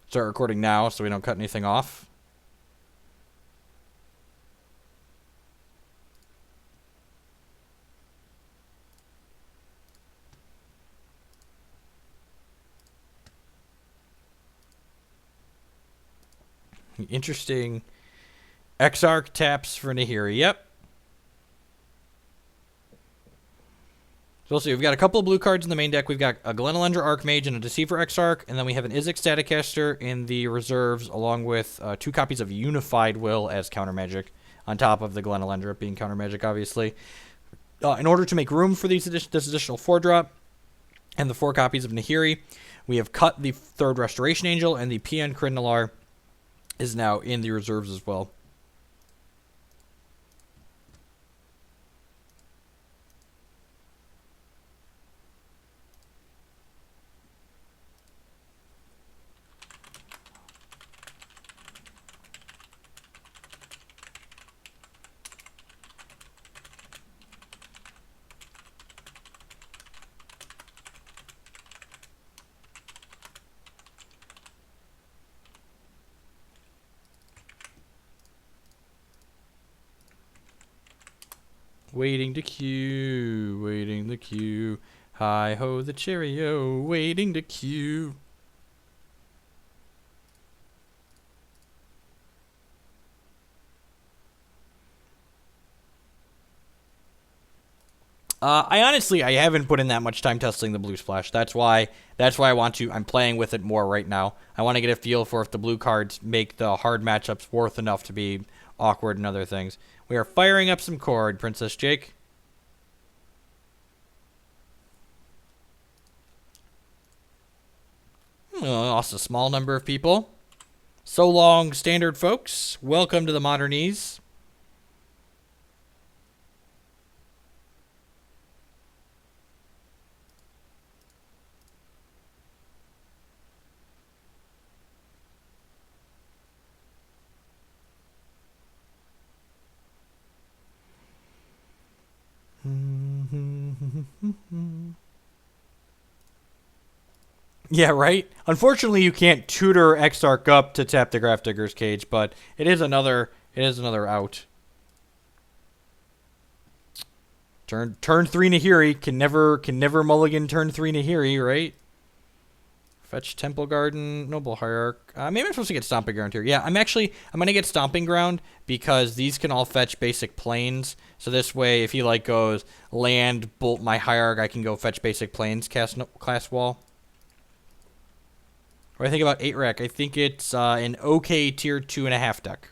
Start recording now so we don't cut anything off. Interesting. Exarch taps for Nahiri. Yep. So we'll see. We've got a couple of blue cards in the main deck. We've got a Glenelendra Archmage and a Deceiver Exarch, and then we have an Izzet Staticaster in the reserves, along with 2 copies of Unified Will as counter magic, on top of the Glenelendra being counter magic, obviously. In order to make room for this additional 4-drop and the 4 copies of Nahiri, we have cut the 3rd Restoration Angel, and the PN Krinalar is now in the reserves as well. Waiting to queue, waiting the queue. Hi ho the cheerio, waiting to queue. I haven't put in that much time testing the blue splash. That's why I want to. I'm playing with it more right now. I want to get a feel for if the blue cards make the hard matchups worth enough to be awkward and other things. We are firing up some cord, Princess Jake. Lost a small number of people. So long, standard folks. Welcome to the Modernese. Yeah, right? Unfortunately, you can't tutor Exarch up to tap the Grafdigger's Cage, but it is another out. Turn 3 Nahiri can never mulligan turn 3 Nahiri, right? Fetch Temple Garden, Noble Hierarch. Maybe I'm supposed to get Stomping Ground here. Yeah, I'm gonna get Stomping Ground because these can all fetch basic planes. So this way, if he like goes land, bolt my Hierarch, I can go fetch basic planes, class wall. What do I think about 8-Rack? I think it's an okay tier 2.5 deck.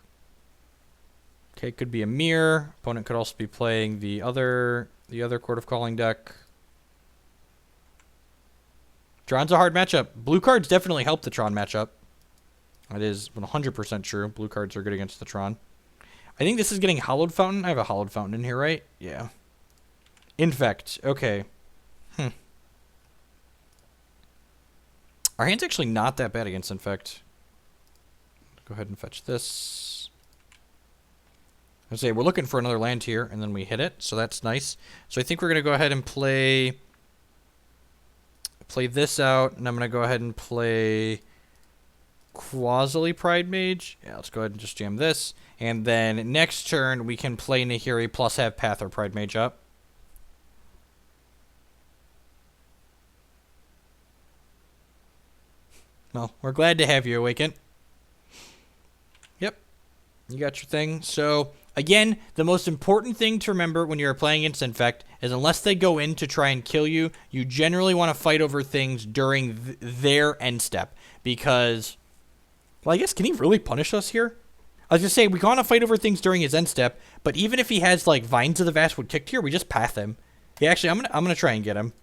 Okay, could be a mirror. Opponent could also be playing the other Court of Calling deck. Tron's a hard matchup. Blue cards definitely help the Tron matchup. That is 100% true. Blue cards are good against the Tron. I think this is getting Hallowed Fountain. I have a Hallowed Fountain in here, right? Yeah. Infect. Okay. Our hand's actually not that bad against Infect. Go ahead and fetch this. I'll say we're looking for another land here, and then we hit it, so that's nice. So I think we're going to go ahead and play this out, and I'm going to go ahead and play Quasily Pride Mage. Yeah, let's go ahead and just jam this. And then next turn, we can play Nahiri plus have Path or Pride Mage up. Well, we're glad to have you, Awaken. Yep. You got your thing. So, again, the most important thing to remember when you're playing against Infect is unless they go in to try and kill you, you generally want to fight over things during their end step. Because, well, I guess, can he really punish us here? I was going to say, we want to fight over things during his end step, but even if he has, like, Vines of the Vastwood kicked here, we just path him. Yeah, actually, I'm gonna try and get him.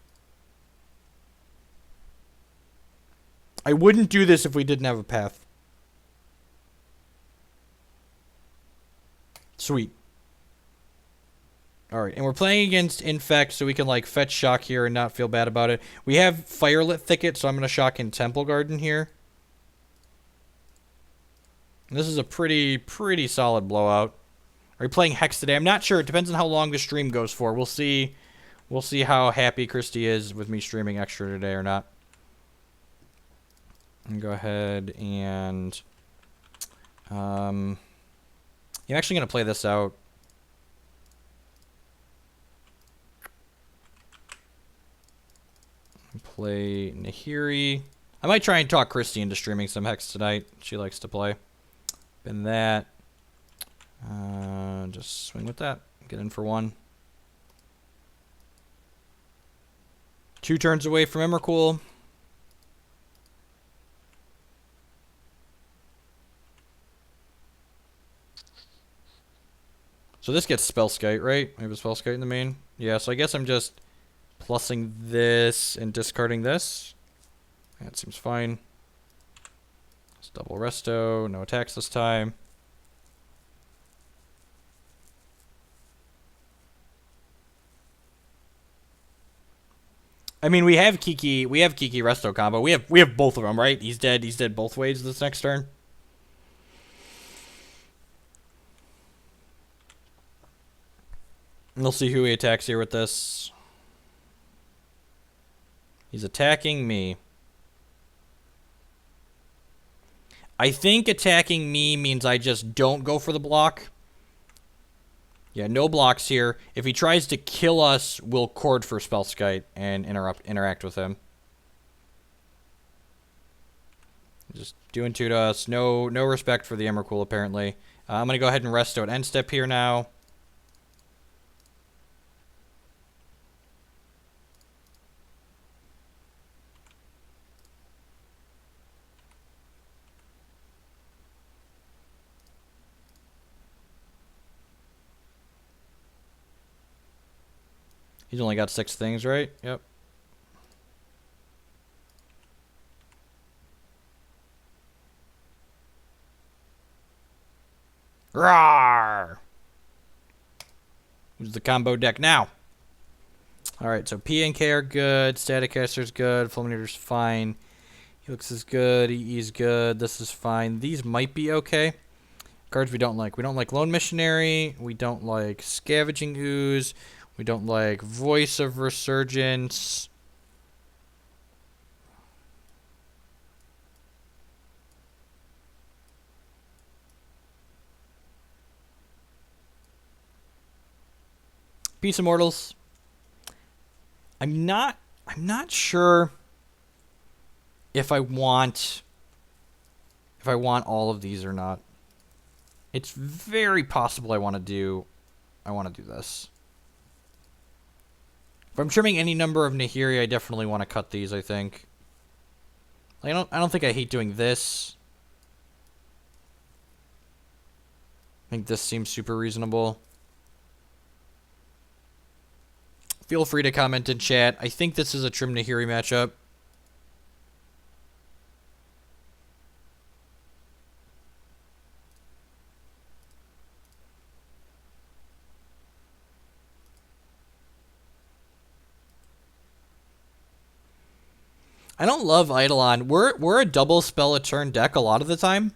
I wouldn't do this if we didn't have a path. Sweet. Alright, and we're playing against Infect, so we can, like, fetch Shock here and not feel bad about it. We have Firelit Thicket, so I'm going to Shock in Temple Garden here. This is a pretty solid blowout. Are we playing Hex today? I'm not sure. It depends on how long the stream goes for. We'll see how happy Christy is with me streaming extra today or not. And go ahead and I'm actually going to play this out. Play Nahiri. I might try and talk Christy into streaming some Hex tonight. She likes to play. Been that. Just swing with that. Get in for one. 2 turns away from Emrakul. So this gets Spellskite, right? We have a Spellskite in the main. Yeah, so I guess I'm just plussing this and discarding this. That seems fine. Let's double resto. No attacks this time. I mean, we have Kiki resto combo. We have both of them, right? He's dead both ways this next turn. And we'll see who he attacks here with this. He's attacking me. I think attacking me means I just don't go for the block. Yeah, no blocks here. If he tries to kill us, we'll chord for Spellskite and interact with him. Just doing 2 to us. No respect for the Emrakul, apparently. I'm going to go ahead and resto at end step here now. He's only got 6 things, right? Yep. Rawr! Who's the combo deck now? Alright, so P and K are good. Static Caster's good. Fulminator's fine. Helix is good. EE's good. This is fine. These might be okay. Cards we don't like. We don't like Lone Missionary. We don't like Scavenging Ooze. We don't like Voice of Resurgence. Peace Immortals. I'm not sure if I want all of these or not. It's very possible I want to do this. If I'm trimming any number of Nahiri, I definitely want to cut these, I think. I don't think I hate doing this. I think this seems super reasonable. Feel free to comment in chat. I think this is a trim Nahiri matchup. I don't love Eidolon. We're a double spell a turn deck a lot of the time.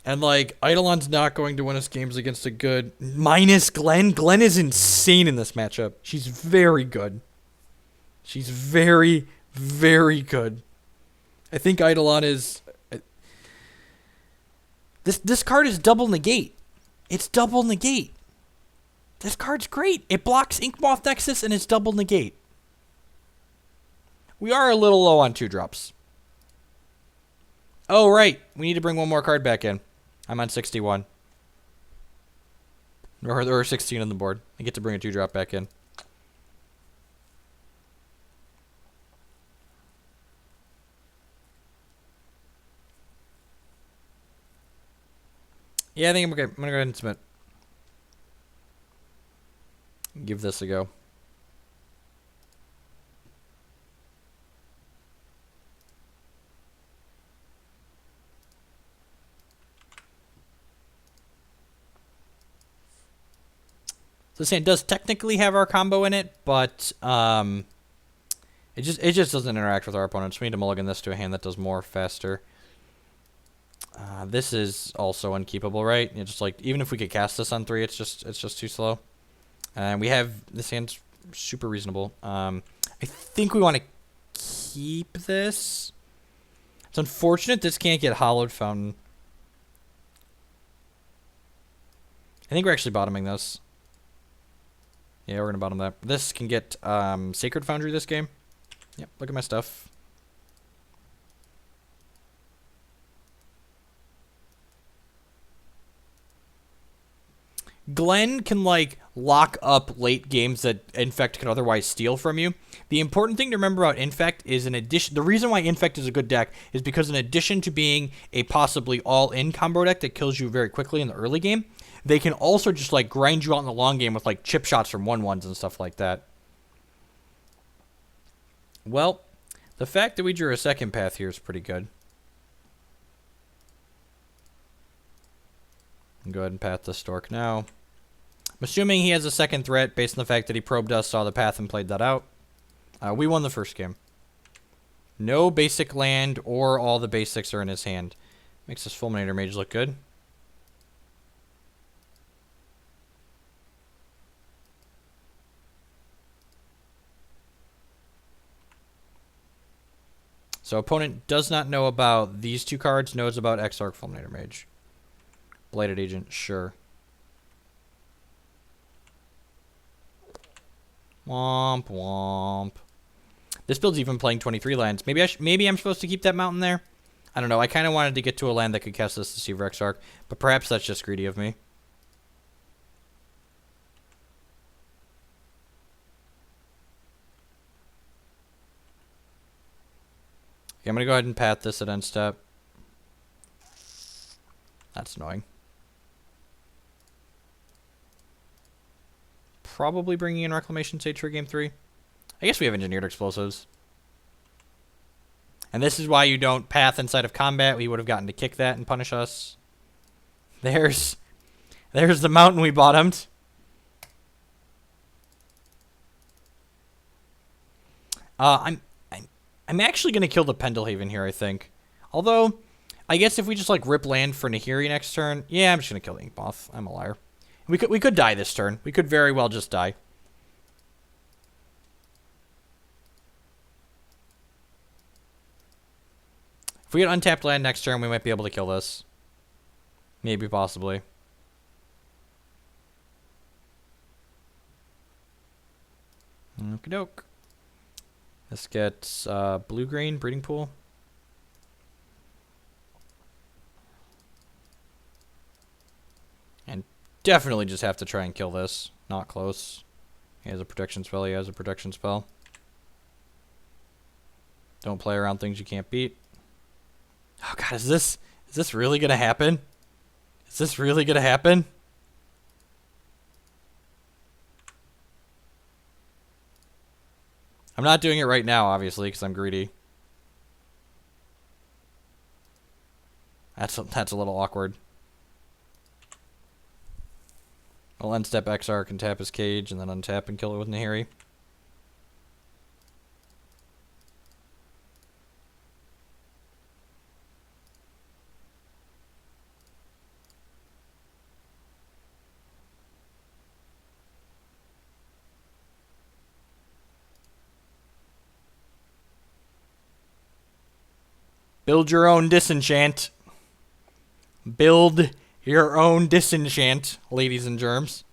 And, like, Eidolon's not going to win us games against a good... Minus Glenn. Glenn is insane in this matchup. She's very good. She's very, very good. I think Eidolon is... This card is double negate. It's double negate. This card's great. It blocks Inkmoth Nexus and it's double negate. We are a little low on 2-drops. Oh, right. We need to bring one more card back in. I'm on 61. Or 16 on the board. I get to bring a 2-drop back in. Yeah, I think I'm okay. I'm going to go ahead and submit. Give this a go. So this hand does technically have our combo in it, but it just doesn't interact with our opponents. We need to mulligan this to a hand that does more faster. This is also unkeepable, right? You know, just like even if we could cast this on 3, it's just too slow. And we have this hand's super reasonable. I think we want to keep this. It's unfortunate this can't get hollowed fountain. I think we're actually bottoming this. Yeah, we're going to bottom that. This can get Sacred Foundry this game. Yep, look at my stuff. Glenn can, like, lock up late games that Infect could otherwise steal from you. The important thing to remember about Infect is, in addition, the reason why Infect is a good deck is because in addition to being a possibly all-in combo deck that kills you very quickly in the early game, they can also just, like, grind you out in the long game with, like, chip shots from 1/1s and stuff like that. Well, the fact that we drew a second path here is pretty good. Go ahead and path the Stork now. I'm assuming he has a second threat based on the fact that he probed us, saw the path, and played that out. We won the first game. No basic land or all the basics are in his hand. Makes this Fulminator Mage look good. So opponent does not know about these two cards, knows about Exarch Fulminator Mage. Blighted Agent, sure. Womp womp. This build's even playing 23 lands. Maybe I'm supposed to keep that mountain there. I don't know. I kind of wanted to get to a land that could cast this Deceiver Exarch, but perhaps that's just greedy of me. Okay, I'm gonna go ahead and path this at end step. That's annoying. Probably bringing in Reclamation Sage for game 3. I guess we have Engineered Explosives. And this is why you don't path inside of combat. We would have gotten to kick that and punish us. There's the mountain we bottomed. I'm actually gonna kill the Pendelhaven here, I think. Although, I guess if we just like rip land for Nahiri next turn, yeah, I'm just gonna kill the Inkmoth. I'm a liar. We could die this turn. We could very well just die. If we get untapped land next turn, we might be able to kill this. Maybe, possibly. Okie doke. This gets blue-green, Breeding Pool. And definitely just have to try and kill this. Not close. He has a protection spell, he has a protection spell. Don't play around things you can't beat. Oh god, is this really gonna happen? Is this really gonna happen? I'm not doing it right now, obviously, because I'm greedy. That's a little awkward. I'll end step Exarch and tap his cage, and then untap and kill it with Nahiri. Build your own disenchant. Build your own disenchant, ladies and germs.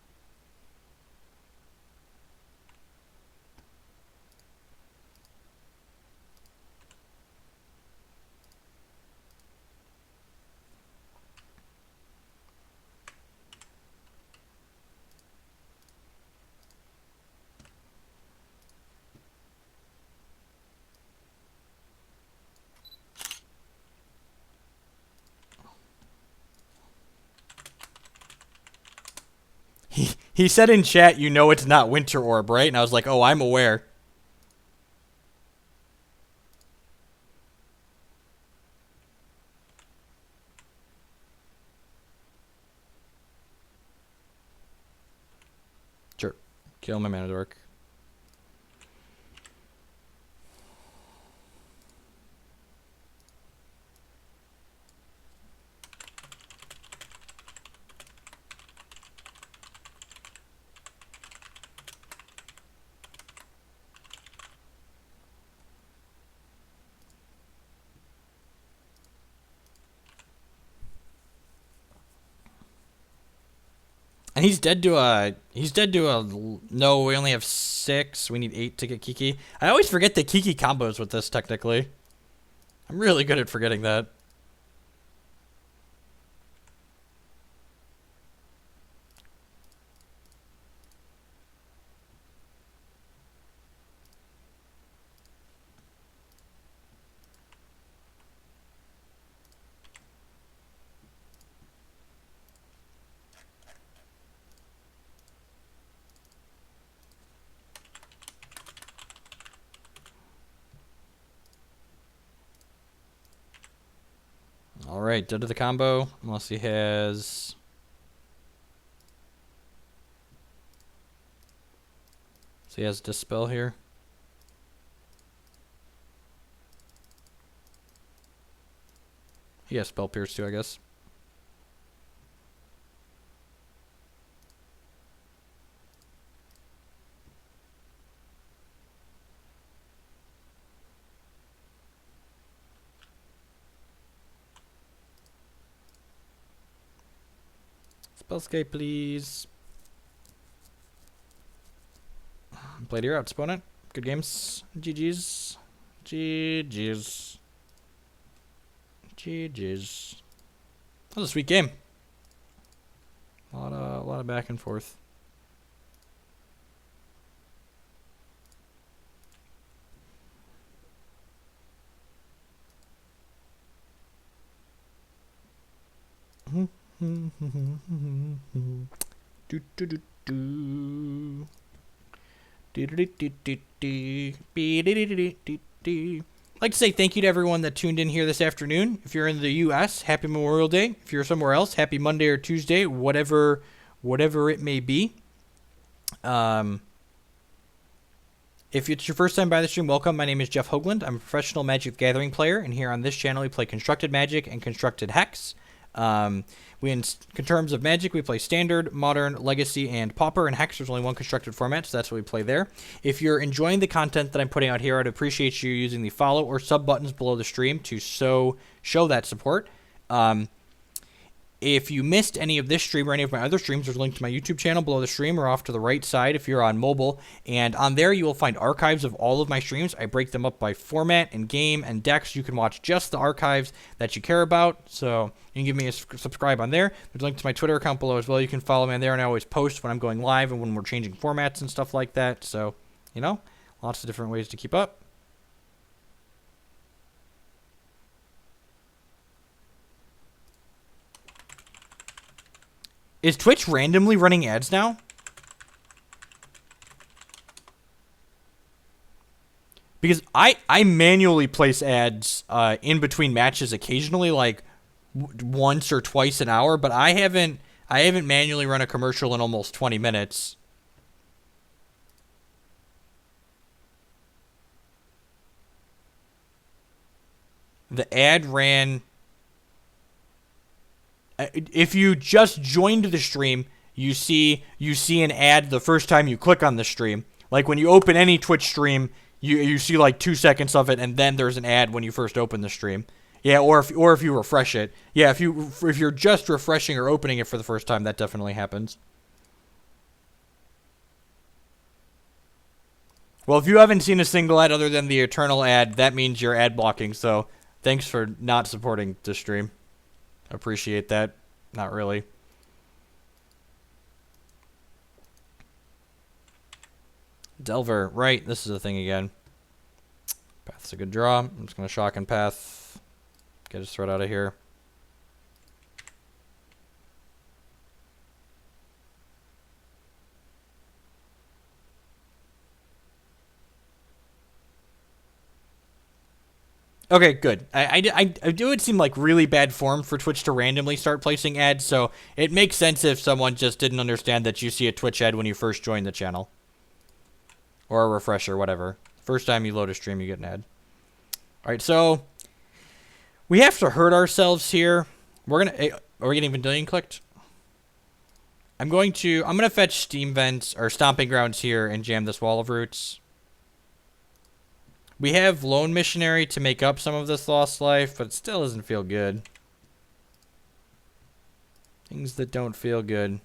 He said in chat, you know it's not Winter Orb, right? And I was like, oh, I'm aware. Sure. Kill my Mana Dork. And he's dead to a... No, we only have 6. We need 8 to get Kiki. I always forget that Kiki combos with this, technically. I'm really good at forgetting that. Alright, dead to the combo. Unless he has... So he has Dispel here. He has Spell Pierce too, I guess. Spellscape, please. Played your out, opponent. Good games. GG's. GG's. GG's. That was a sweet game. A lot of back and forth. Do do do do. I'd like to say thank you to everyone that tuned in here this afternoon. If you're in the U.S., happy Memorial Day. If you're somewhere else, happy Monday or Tuesday, whatever it may be. If it's your first time by the stream, welcome. My name is Jeff Hoagland. I'm a professional Magic the Gathering player, and here on this channel we play Constructed Magic and Constructed Hex. In terms of Magic, we play Standard, Modern, Legacy, and Pauper, and Hex. There's only one constructed format, so that's what we play there. If you're enjoying the content that I'm putting out here, I'd appreciate you using the follow or sub buttons below the stream to show that support. If you missed any of this stream or any of my other streams, there's a link to my YouTube channel below the stream or off to the right side if you're on mobile. And on there, you will find archives of all of my streams. I break them up by format and game and decks. You can watch just the archives that you care about. So you can give me a subscribe on there. There's a link to my Twitter account below as well. You can follow me on there, and I always post when I'm going live and when we're changing formats and stuff like that. So, you know, lots of different ways to keep up. Is Twitch randomly running ads now? Because I manually place ads in between matches occasionally, like once or twice an hour, but I haven't manually run a commercial in almost 20 minutes. The ad ran... If you just joined the stream, you see an ad the first time you click on the stream. Like when you open any Twitch stream, you see like 2 seconds of it, and then there's an ad when you first open the stream. Yeah, or if you refresh it. Yeah, if you're just refreshing or opening it for the first time, that definitely happens. Well, if you haven't seen a single ad other than the Eternal ad, that means you're ad blocking. So thanks for not supporting the stream. Appreciate that. Not really. Delver. Right, this is the thing again. Path's a good draw. I'm just going to shock and path. Get his threat out of here. Okay, good. I do it seem like really bad form for Twitch to randomly start placing ads, so it makes sense if someone just didn't understand that you see a Twitch ad when you first join the channel. Or a refresher, whatever. First time you load a stream, you get an ad. Alright, so we have to hurt ourselves here. Are we getting Vendilion clicked? I'm gonna fetch Steam Vents or Stomping Grounds here and jam this Wall of Roots. We have Lone Missionary to make up some of this lost life, but it still doesn't feel good. Things that don't feel good.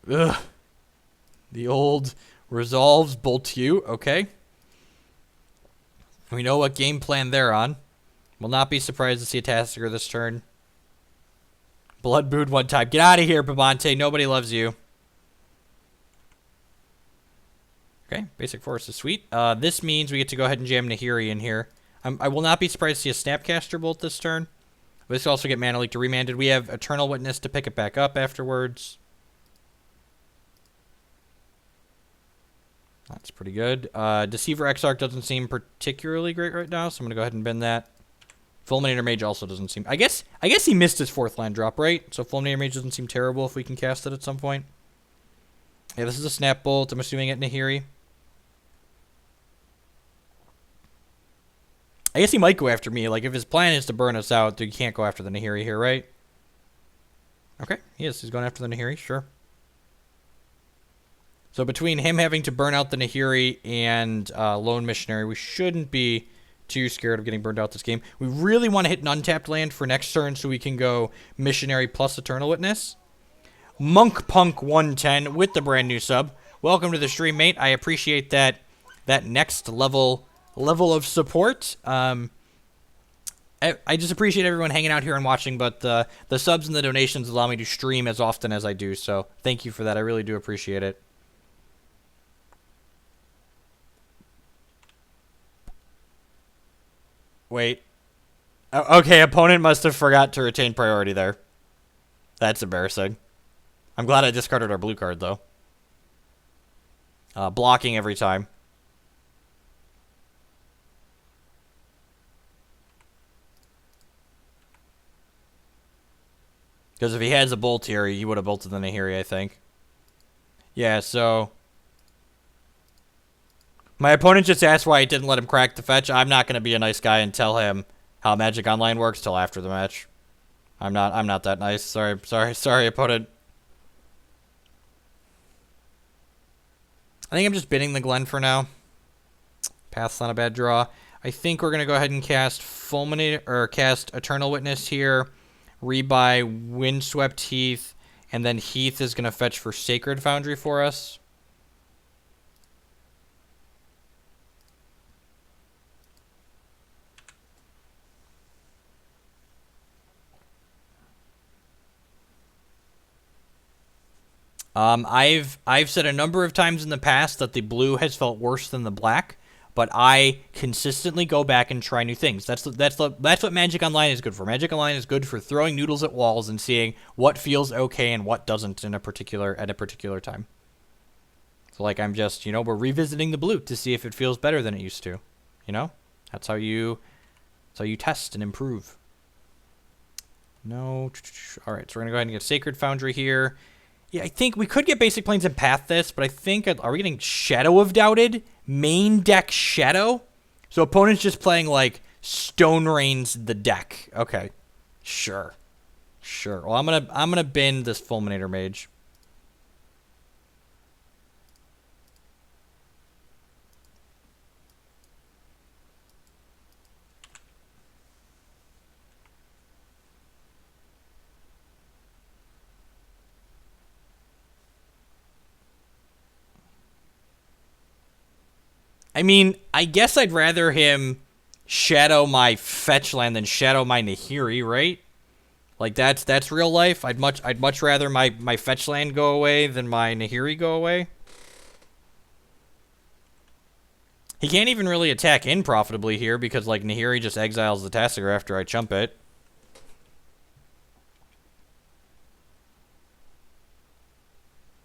Ugh. The old resolves bolt you. Okay. We know what game plan they're on. Will not be surprised to see a Tassiger this turn. Blood booed one time. Get out of here, Pavante. Nobody loves you. Okay, basic force is sweet. This means we get to go ahead and jam Nahiri in here. I will not be surprised to see a Snapcaster Bolt this turn. This will also get Mana Leak to Remanded. We have Eternal Witness to pick it back up afterwards. That's pretty good. Deceiver Exarch doesn't seem particularly great right now, so I'm going to go ahead and bin that. Fulminator Mage also doesn't seem... I guess he missed his 4th land drop, right? So Fulminator Mage doesn't seem terrible if we can cast it at some point. Yeah, this is a Snap Bolt. I'm assuming at Nahiri. I guess he might go after me. Like, if his plan is to burn us out, he can't go after the Nahiri here, right? Okay, yes, he's going after the Nahiri, sure. So between him having to burn out the Nahiri and Lone Missionary, we shouldn't be too scared of getting burned out this game. We really want to hit an untapped land for next turn so we can go Missionary plus Eternal Witness. Monk Punk 110 with the brand new sub. Welcome to the stream, mate. I appreciate that next level of support. I just appreciate everyone hanging out here and watching, but the subs and the donations allow me to stream as often as I do, so thank you for that. I really do appreciate it. Wait. Okay, opponent must have forgot to retain priority there. That's embarrassing. I'm glad I discarded our blue card, though. Blocking every time. Because if he has a bolt here, he would have bolted the Nahiri, I think. Yeah, so... My opponent just asked why I didn't let him crack the fetch. I'm not going to be a nice guy and tell him how Magic Online works till after the match. I'm not that nice. Sorry, opponent. I think I'm just bidding the Glen for now. Path's not a bad draw. I think we're going to go ahead and cast Fulminate, or cast Eternal Witness here. Rebuy Windswept Heath, and then Heath is going to fetch for Sacred Foundry for us. I've said a number of times in the past that the blue has felt worse than the black, but I consistently go back and try new things. That's what Magic Online is good for. Magic Online is good for throwing noodles at walls and seeing what feels okay and what doesn't at a particular time. So like I'm just, we're revisiting the blue to see if it feels better than it used to. That's how you test and improve. No. All right, so we're gonna go ahead and get Sacred Foundry here. Yeah, I think we could get Basic Plains and Path this, but I think, are we getting Shadow of Doubted? Main deck Shadow? So opponent's just playing, like, Stone Rains the deck. Okay. Sure. Well, I'm gonna bin this Fulminator Mage. I mean, I guess I'd rather him shadow my fetch land than shadow my Nahiri, right? Like that's real life. I'd much rather my fetch land go away than my Nahiri go away. He can't even really attack in profitably here because like Nahiri just exiles the Tassiger after I chump it.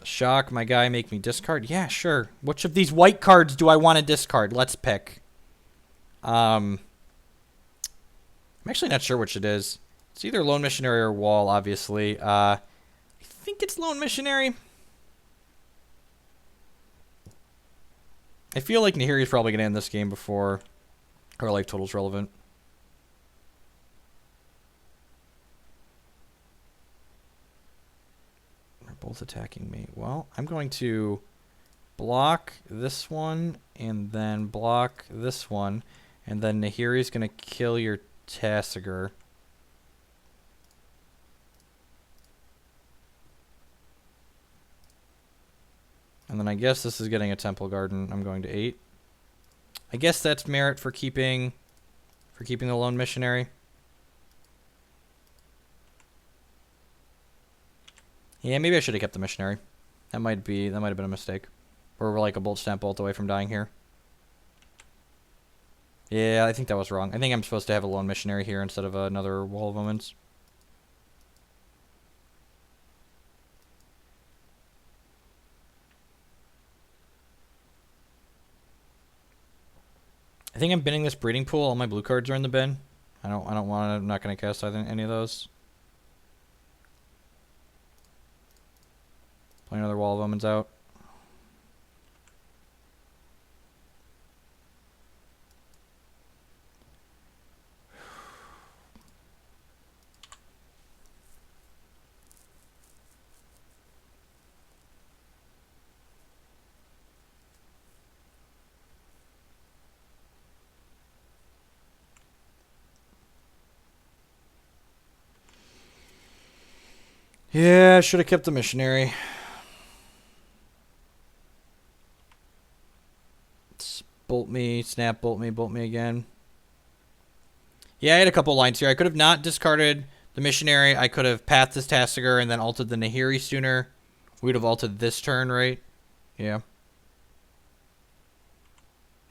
Shock, my guy, make me discard? Yeah, sure. Which of these white cards do I want to discard? Let's pick. I'm actually not sure which it is. It's either Lone Missionary or Wall, obviously. I think it's Lone Missionary. I feel like Nahiri's probably going to end this game before her life total's relevant. Both attacking me. Well, I'm going to block this one and then block this one, and then Nahiri's going to kill your Tassiger. And then I guess this is getting a temple garden. I'm going to 8. I guess that's merit for keeping the lone missionary. Yeah, maybe I should have kept the missionary. That might have been a mistake. We're like a bolt away from dying here. Yeah, I think that was wrong. I think I'm supposed to have a lone missionary here instead of another wall of omens. I think I'm binning this breeding pool. All my blue cards are in the bin. I don't want to. I'm not going to cast any of those. Play another wall of omens out. Yeah, I should have kept the missionary. Bolt me, snap, bolt me again. Yeah, I had a couple lines here. I could have not discarded the missionary. I could have pathed this Tassiger and then altered the Nahiri sooner. We'd have altered this turn, right? Yeah.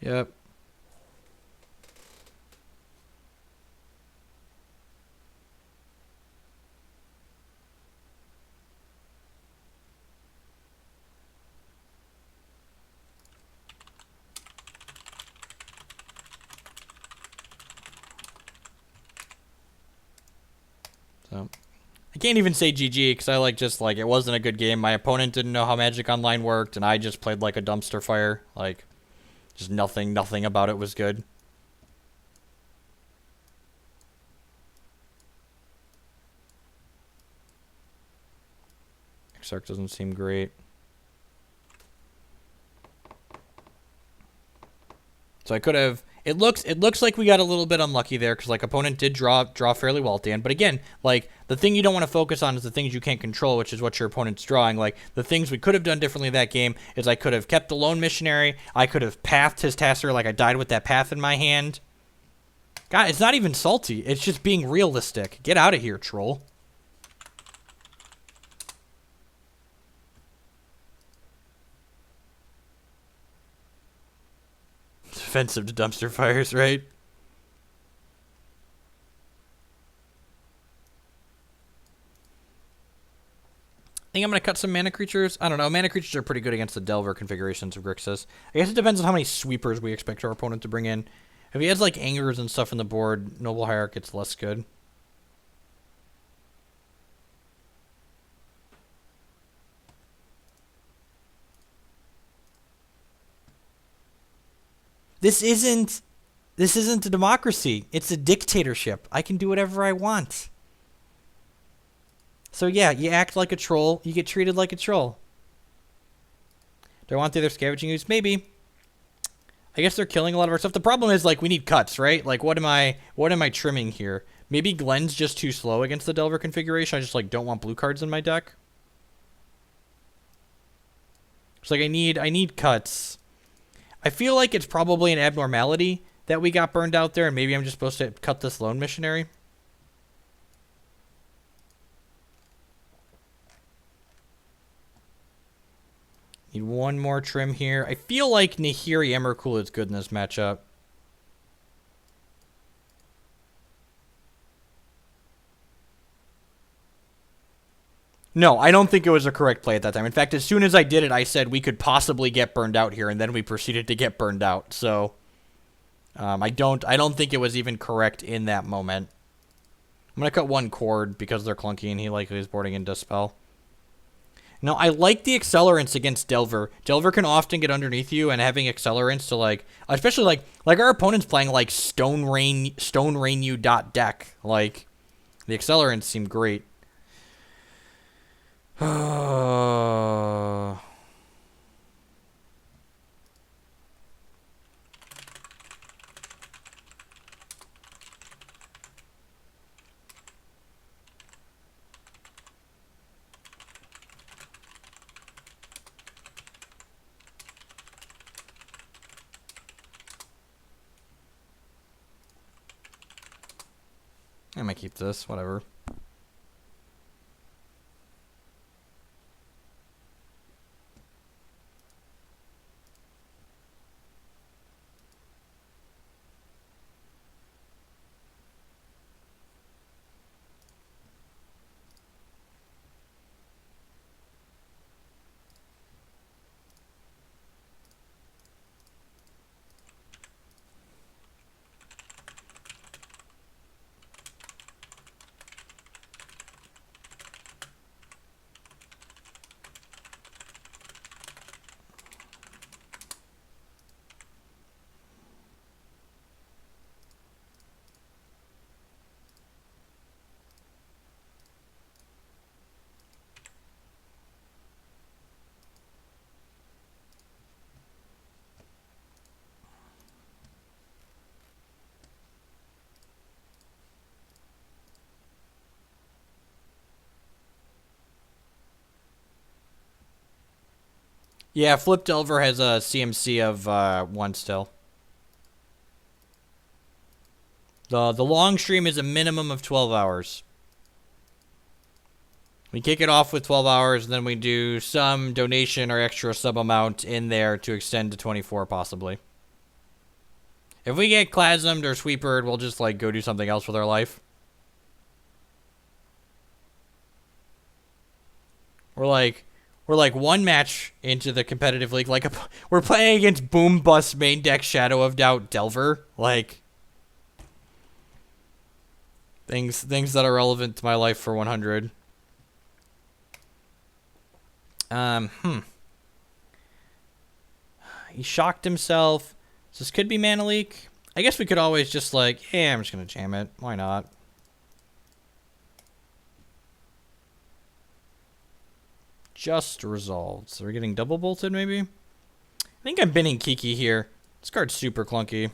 Yep. So I can't even say GG because I just it wasn't a good game. My opponent didn't know how Magic Online worked, and I just played like a dumpster fire. Like, just nothing about it was good. Exarch doesn't seem great. So I could have. It looks like we got a little bit unlucky there because opponent did draw fairly well at the end. But again, the thing you don't want to focus on is the things you can't control, which is what your opponent's drawing. The things we could have done differently that game is I could have kept the lone missionary. I could have pathed his Tasser. I died with that path in my hand. God, it's not even salty. It's just being realistic. Get out of here, troll. Offensive to dumpster fires, right? I think I'm going to cut some mana creatures. I don't know. Mana creatures are pretty good against the Delver configurations of Grixis. I guess it depends on how many sweepers we expect our opponent to bring in. If he has Angers and stuff on the board, Noble Hierarch gets less good. This isn't a democracy. It's a dictatorship. I can do whatever I want. So yeah, you act like a troll, you get treated like a troll. Do I want the other scavenging ooze? Maybe. I guess they're killing a lot of our stuff. The problem is we need cuts, right? What am I trimming here? Maybe Glenn's just too slow against the Delver configuration. I just don't want blue cards in my deck. It's I need cuts. I feel like it's probably an abnormality that we got burned out there, and maybe I'm just supposed to cut this lone missionary. Need one more trim here. I feel like Nahiri Emrakul is good in this matchup. No, I don't think it was a correct play at that time. In fact, as soon as I did it, I said we could possibly get burned out here, and then we proceeded to get burned out. So, I don't think it was even correct in that moment. I'm gonna cut one cord because they're clunky, and he likely is boarding in Dispel. No, I like the accelerants against Delver. Delver can often get underneath you, and having accelerants to especially our opponent's playing Stone Rain You deck. The accelerants seem great. I might keep this, whatever. Yeah, Flip Delver has a CMC of 1 still. The long stream is a minimum of 12 hours. We kick it off with 12 hours, and then we do some donation or extra sub amount in there to extend to 24 possibly. If we get Clasmed or Sweepered, we'll just like go do something else with our life. We're like one match into the competitive league. Like we're playing against Boom Bust main deck Shadow of Doubt Delver. Like things that are relevant to my life for 100. He shocked himself. So this could be Mana Leak. I guess we could always just like, yeah, I'm just gonna jam it. Why not? Just resolved. So we're getting double bolted, maybe? I think I'm binning Kiki here. This card's super clunky.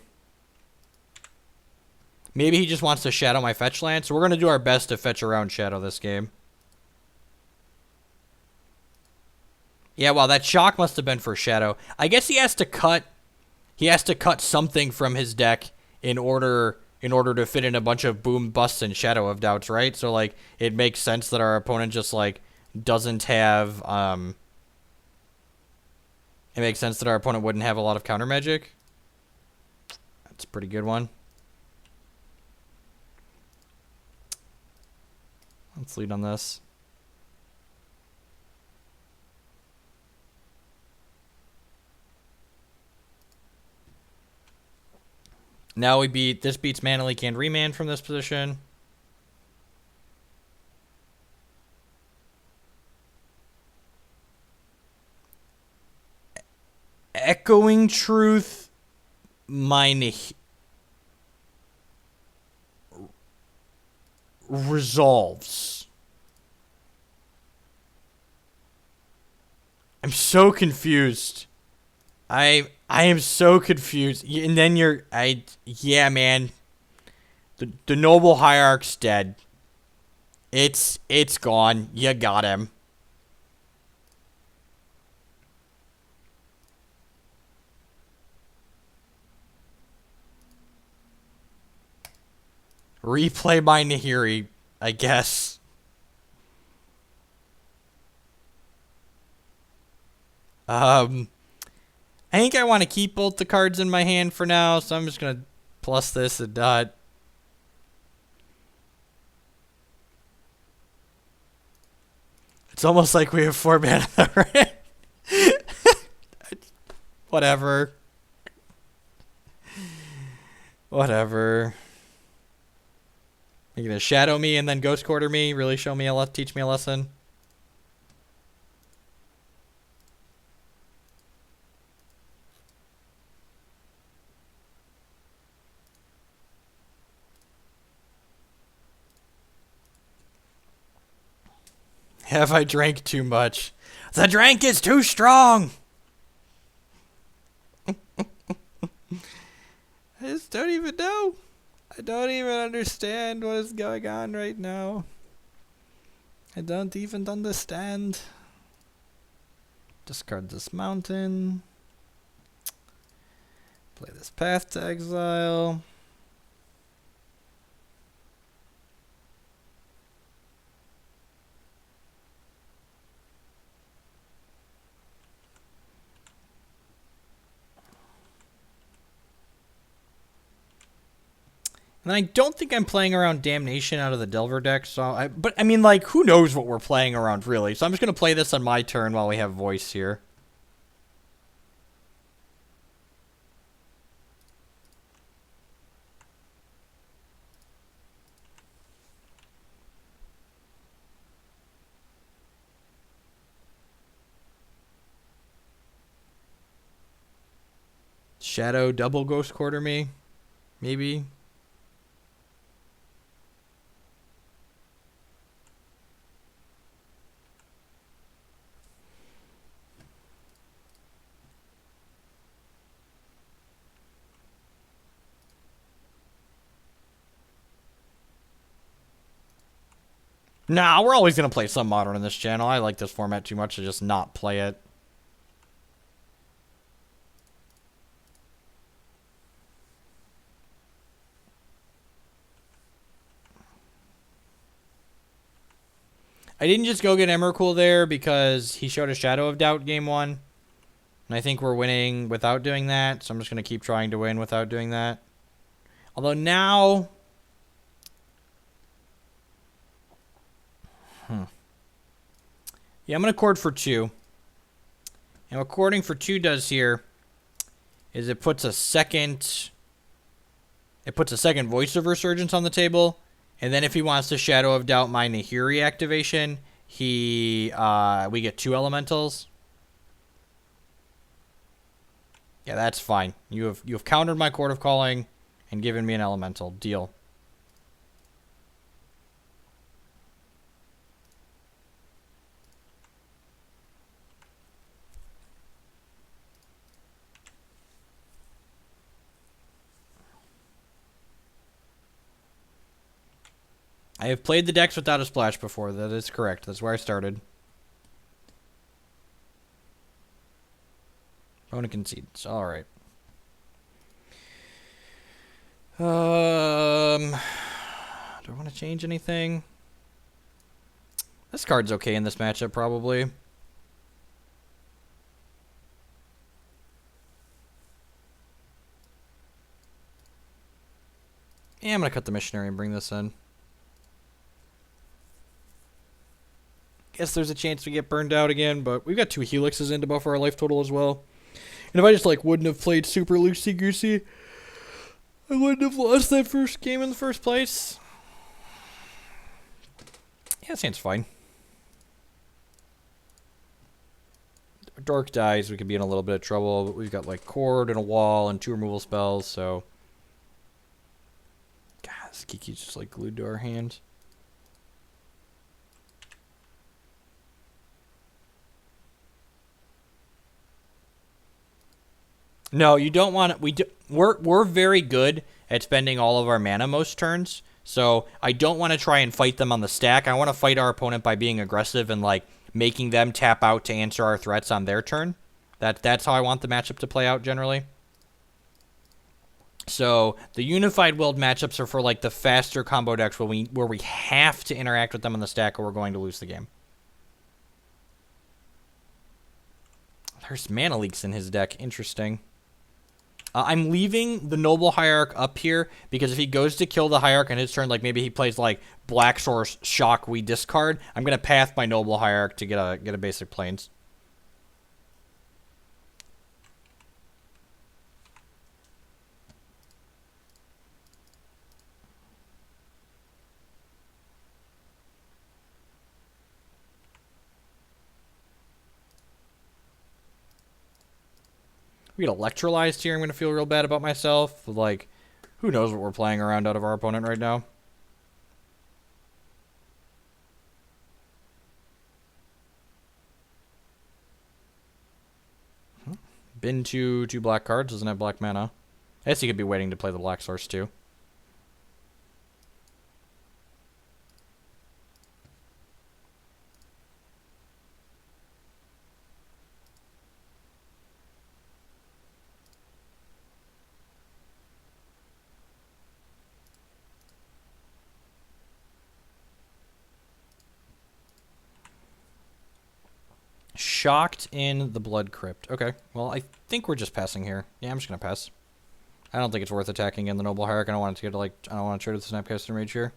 Maybe he just wants to shadow my fetch land, so we're going to do our best to fetch around shadow this game. Yeah, wow, that shock must have been for shadow. I guess he has to cut something from his deck in order to fit in a bunch of Boom Busts and Shadow of Doubts, right? So like it makes sense that our opponent just like doesn't have it makes sense that our opponent wouldn't have a lot of counter magic. That's a pretty good one. Let's lead on this. Now this beats Mana Leak and Remand from this position. Echoing Truth, mine resolves. I'm so confused. I am so confused. And then yeah, man. The Noble Hierarch's dead. It's gone. You got him. Replay my Nahiri, I guess. I think I want to keep both the cards in my hand for now, so I'm just going to plus this a dot. It's almost like we have 4 mana, right? Whatever. Whatever. You're gonna shadow me and then ghost quarter me? Really show me teach me a lesson? Have I drank too much? The drink is too strong! I just don't even know. I don't even understand what is going on right now. I don't even understand. Discard this mountain. Play this Path to Exile. And I don't think I'm playing around Damnation out of the Delver deck, but I mean, like, who knows what we're playing around, really? So I'm just going to play this on my turn while we have voice here. Shadow double Ghost Quarter me? Maybe? Nah, we're always going to play some Modern in this channel. I like this format too much to just not play it. I didn't just go get Emrakul there because he showed a Shadow of Doubt game 1. And I think we're winning without doing that, so I'm just going to keep trying to win without doing that. Although now... Yeah, I'm going to chord for 2. And what chording for 2 does here is it puts a second... It puts a second Voice of Resurgence on the table. And then if he wants to Shadow of Doubt my Nahiri activation, we get 2 elementals. Yeah, that's fine. You have countered my Chord of Calling and given me an elemental. Deal. I have played the decks without a splash before. That is correct. That's where I started. Opponent concedes. All right. Do I want to change anything? This card's okay in this matchup, probably. Yeah, I'm going to cut the Missionary and bring this in. Guess there's a chance we get burned out again, but we've got 2 Helixes in to buffer our life total as well. And if I just, like, wouldn't have played super loosey-goosey, I wouldn't have lost that first game in the first place. Yeah, that seems fine. Dark dies, we could be in a little bit of trouble, but we've got, like, Chord and a Wall and 2 removal spells, so... God, this Kiki's just, like, glued to our hand. No, you don't want to. We're very good at spending all of our mana most turns. So I don't want to try and fight them on the stack. I want to fight our opponent by being aggressive and like making them tap out to answer our threats on their turn. That's how I want the matchup to play out generally. So the unified willed matchups are for like the faster combo decks where we have to interact with them on the stack or we're going to lose the game. There's mana leaks in his deck. Interesting. I'm leaving the Noble Hierarch up here because if he goes to kill the Hierarch on his turn, like maybe he plays like Black Source Shock, we discard. I'm gonna path my Noble Hierarch to get a basic Plains. We get electrolyzed here. I'm going to feel real bad about myself. Like, who knows what we're playing around out of our opponent right now. Bin two black cards. Doesn't have black mana. I guess he could be waiting to play the Black Source too. Shocked in the Blood Crypt. Okay, well, I think we're just passing here. Yeah, I'm just going to pass. I don't think it's worth attacking in the Noble Hierarch. I don't want it to get to, like, I don't want to trade with the Snapcaster Mage here.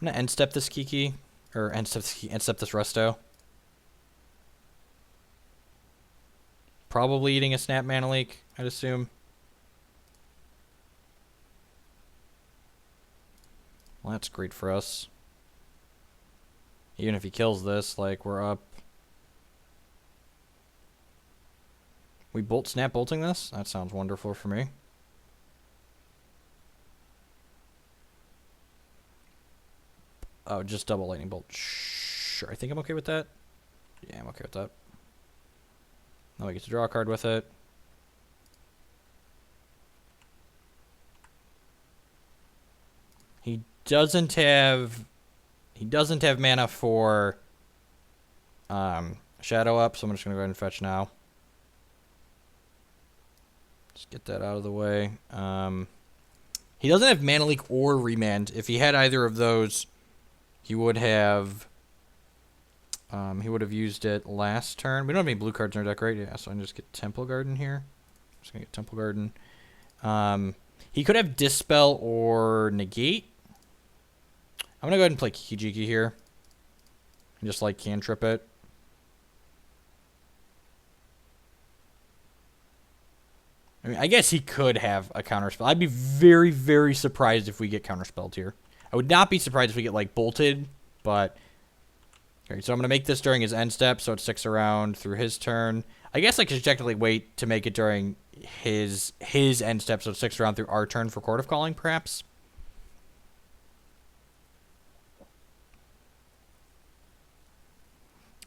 I'm going to end step this Kiki. Or end step this Resto. Probably eating a Snap Mana Leak, I'd assume. Well, that's great for us. Even if he kills this, like, we're up. We snap bolting this? That sounds wonderful for me. Oh, just double lightning bolt. Sure, I think I'm okay with that. Yeah, I'm okay with that. Now we get to draw a card with it. He doesn't have mana for Shadow up, so I'm just gonna go ahead and fetch now. Just get that out of the way. He doesn't have Mana Leak or Remand. If he had either of those, he would have used it last turn. We don't have any blue cards in our deck, right? Yeah, so I can just get Temple Garden here. I'm just gonna get Temple Garden. He could have Dispel or Negate. I'm gonna go ahead and play Kiki here. And just like cantrip it. I mean, I guess he could have a counterspell. I'd be very, very surprised if we get counterspelled here. I would not be surprised if we get, like, bolted, but... Okay, so I'm going to make this during his end step, so it sticks around through his turn. I guess I could technically wait to make it during his end step, so it sticks around through our turn for Court of Calling, perhaps.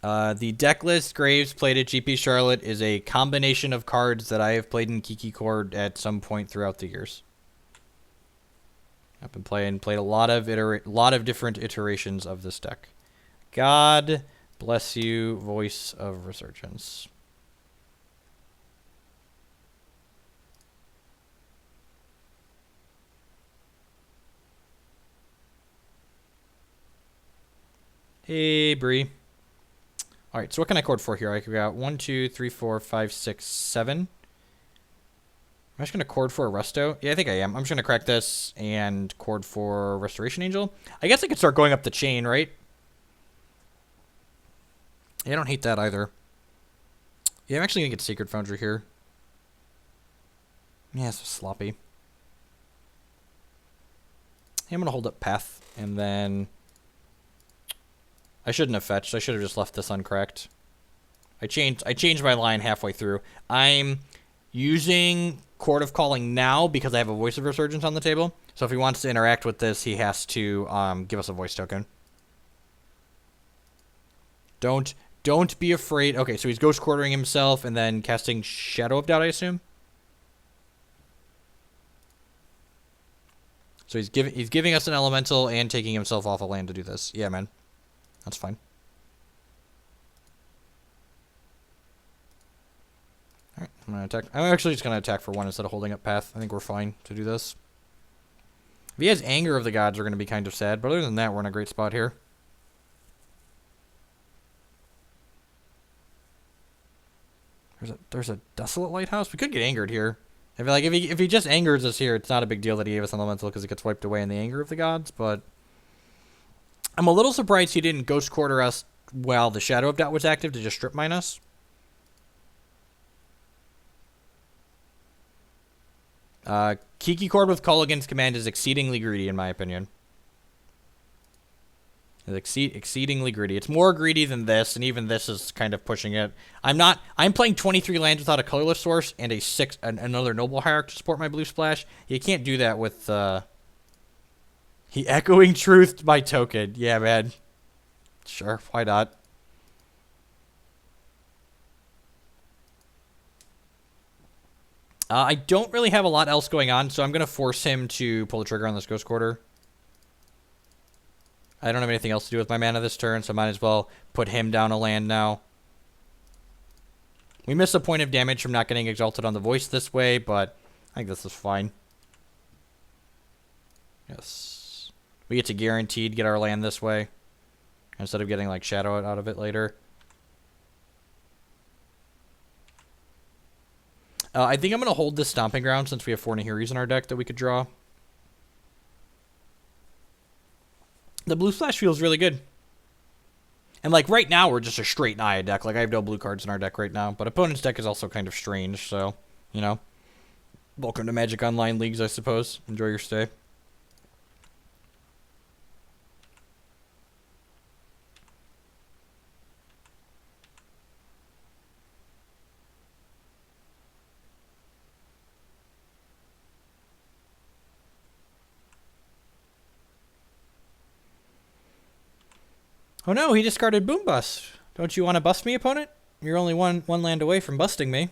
The deck list Graves played at GP Charlotte is a combination of cards that I have played in Kiki Court at some point throughout the years. I've been played a lot of different iterations of this deck. God bless you, Voice of Resurgence. Hey, Bree. All right, so what can I chord for here? I got 1, 2, 3, 4, 5, 6, 7. Am I just going to chord for a Resto? Yeah, I think I am. I'm just going to crack this and chord for Restoration Angel. I guess I could start going up the chain, right? Yeah, I don't hate that either. Yeah, I'm actually going to get Sacred Foundry here. Yeah, it's so sloppy. Yeah, I'm going to hold up Path, and then... I shouldn't have fetched. I should have just left this uncracked. I changed my line halfway through. I'm using Court of Calling now because I have a Voice of Resurgence on the table. So if he wants to interact with this, he has to give us a voice token. Don't be afraid. Okay, so he's Ghost Quartering himself and then casting Shadow of Doubt, I assume. So he's giving us an elemental and taking himself off a land to do this. Yeah, man. That's fine. Alright, I'm gonna attack. I'm actually just gonna attack for 1 instead of holding up Path. I think we're fine to do this. If he has Anger of the Gods, we're gonna be kind of sad, but other than that, we're in a great spot here. There's a Desolate Lighthouse? We could get angered here. If he just angers us here, it's not a big deal that he gave us an elemental because it gets wiped away in the Anger of the Gods, but I'm a little surprised he didn't Ghost Quarter us while the Shadow of Doubt was active to just strip mine us. Kiki Chord with Culligan's Command is exceedingly greedy, in my opinion. It's exceedingly greedy. It's more greedy than this, and even this is kind of pushing it. I'm playing 23 lands without a colorless source and another Noble Hierarch to support my blue splash. You can't do that with he Echoing Truth by token. Yeah, man. Sure, why not? I don't really have a lot else going on, so I'm going to force him to pull the trigger on this Ghost Quarter. I don't have anything else to do with my mana this turn, so I might as well put him down a land now. We miss a point of damage from not getting Exalted on the Voice this way, but I think this is fine. Yes. We get to guaranteed get our land this way. instead of getting like Shadow out of it later. I think I'm going to hold this Stomping Ground since we have 4 Nahiris in our deck that we could draw. The blue splash feels really good. And like right now, we're just a straight Naya deck. Like I have no blue cards in our deck right now. But opponent's deck is also kind of strange, so, you know. Welcome to Magic Online Leagues, I suppose. Enjoy your stay. Oh no, he discarded Boom Bust. Don't you want to bust me, opponent? You're only one land away from busting me.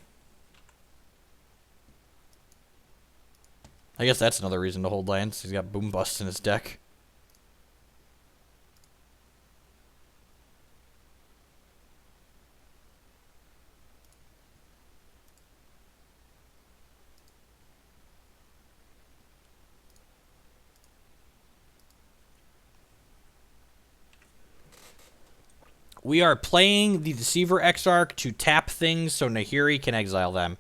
I guess that's another reason to hold lands. He's got Boom Bust in his deck. We are playing the Deceiver Exarch to tap things so Nahiri can exile them.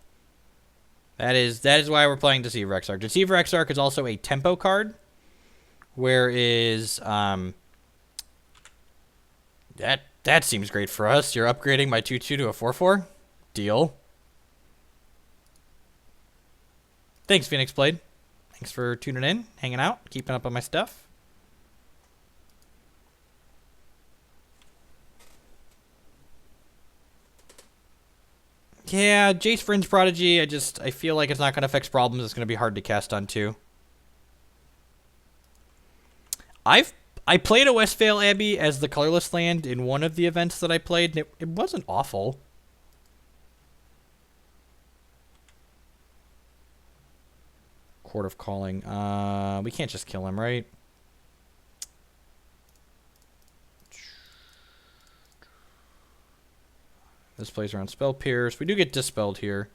That is why we're playing Deceiver Exarch. Deceiver Exarch is also a tempo card. Whereas, that seems great for us. You're upgrading my 2/2 to a 4/4? Deal. Thanks, Phoenix Blade. Thanks for tuning in, hanging out, keeping up on my stuff. Yeah, Jace Fringe Prodigy, I feel like it's not going to fix problems. It's going to be hard to cast on too. I played a Westvale Abbey as the colorless land in one of the events that I played, and it wasn't awful. Court of Calling. We can't just kill him, right? This plays around Spell Pierce. We do get Dispelled here.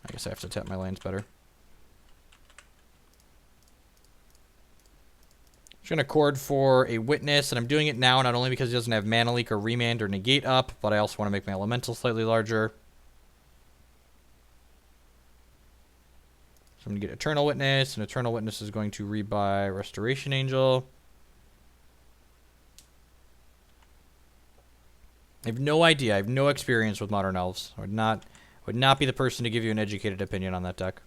I guess I have to tap my lands better. I'm going to chord for a Witness, and I'm doing it now not only because he doesn't have Mana Leak or Remand or Negate up, but I also want to make my Elemental slightly larger. So I'm going to get Eternal Witness, and Eternal Witness is going to rebuy Restoration Angel. I have no idea. I have no experience with Modern Elves. I would not be the person to give you an educated opinion on that deck.